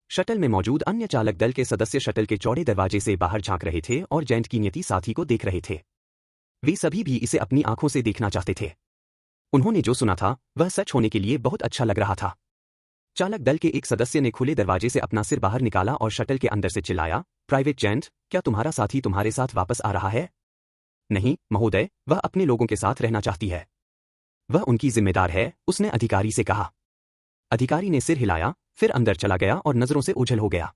शटल में मौजूद अन्य चालक दल के सदस्य शटल के चौड़े दरवाजे से बाहर झांक रहे थे और जेंट की नियति साथी को देख रहे थे। वे सभी भी इसे अपनी आंखों से देखना चाहते थे। उन्होंने जो सुना था वह सच होने के लिए बहुत अच्छा लग रहा था। चालक दल के एक सदस्य ने खुले दरवाजे से अपना सिर बाहर निकाला और शटल के अंदर से चिल्लाया, प्राइवेट जेंट, क्या तुम्हारा साथी तुम्हारे साथ वापस आ रहा है? नहीं, महोदय, वह अपने लोगों के साथ रहना चाहती है। वह उनकी जिम्मेदार है, उसने अधिकारी से कहा। अधिकारी ने सिर हिलाया, फिर अंदर चला गया और नजरों से ओझल हो गया।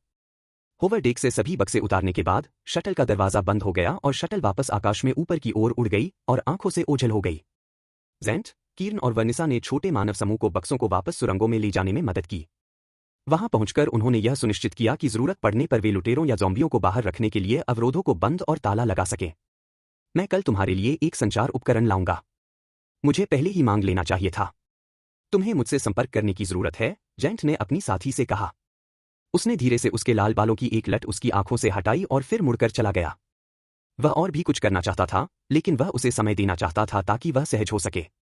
होवर डेक से सभी बक्से उतारने के बाद शटल का दरवाजा बंद हो गया और शटल वापस आकाश में ऊपर की ओर उड़ गई और आंखों से ओझल हो गई। जेंट, कीर्न और वर्निसा ने छोटे मानव समूह को बक्सों को वापस सुरंगों में ले जाने में मदद की। वहां पहुंचकर उन्होंने यह सुनिश्चित किया कि जरूरत पड़ने पर वे लुटेरों या ज़ॉम्बियों को बाहर रखने के लिए अवरोधों को बंद और ताला लगा सके। मैं कल तुम्हारे लिए एक संचार उपकरण लाऊंगा। मुझे पहले ही मांग लेना चाहिए था। तुम्हें मुझसे संपर्क करने की जरूरत है, जेंट ने अपनी साथी से कहा। उसने धीरे से उसके लाल बालों की एक लट उसकी आंखों से हटाई और फिर मुड़कर चला गया। वह और भी कुछ करना चाहता था, लेकिन वह उसे समय देना चाहता था ताकि वह सहज हो सके।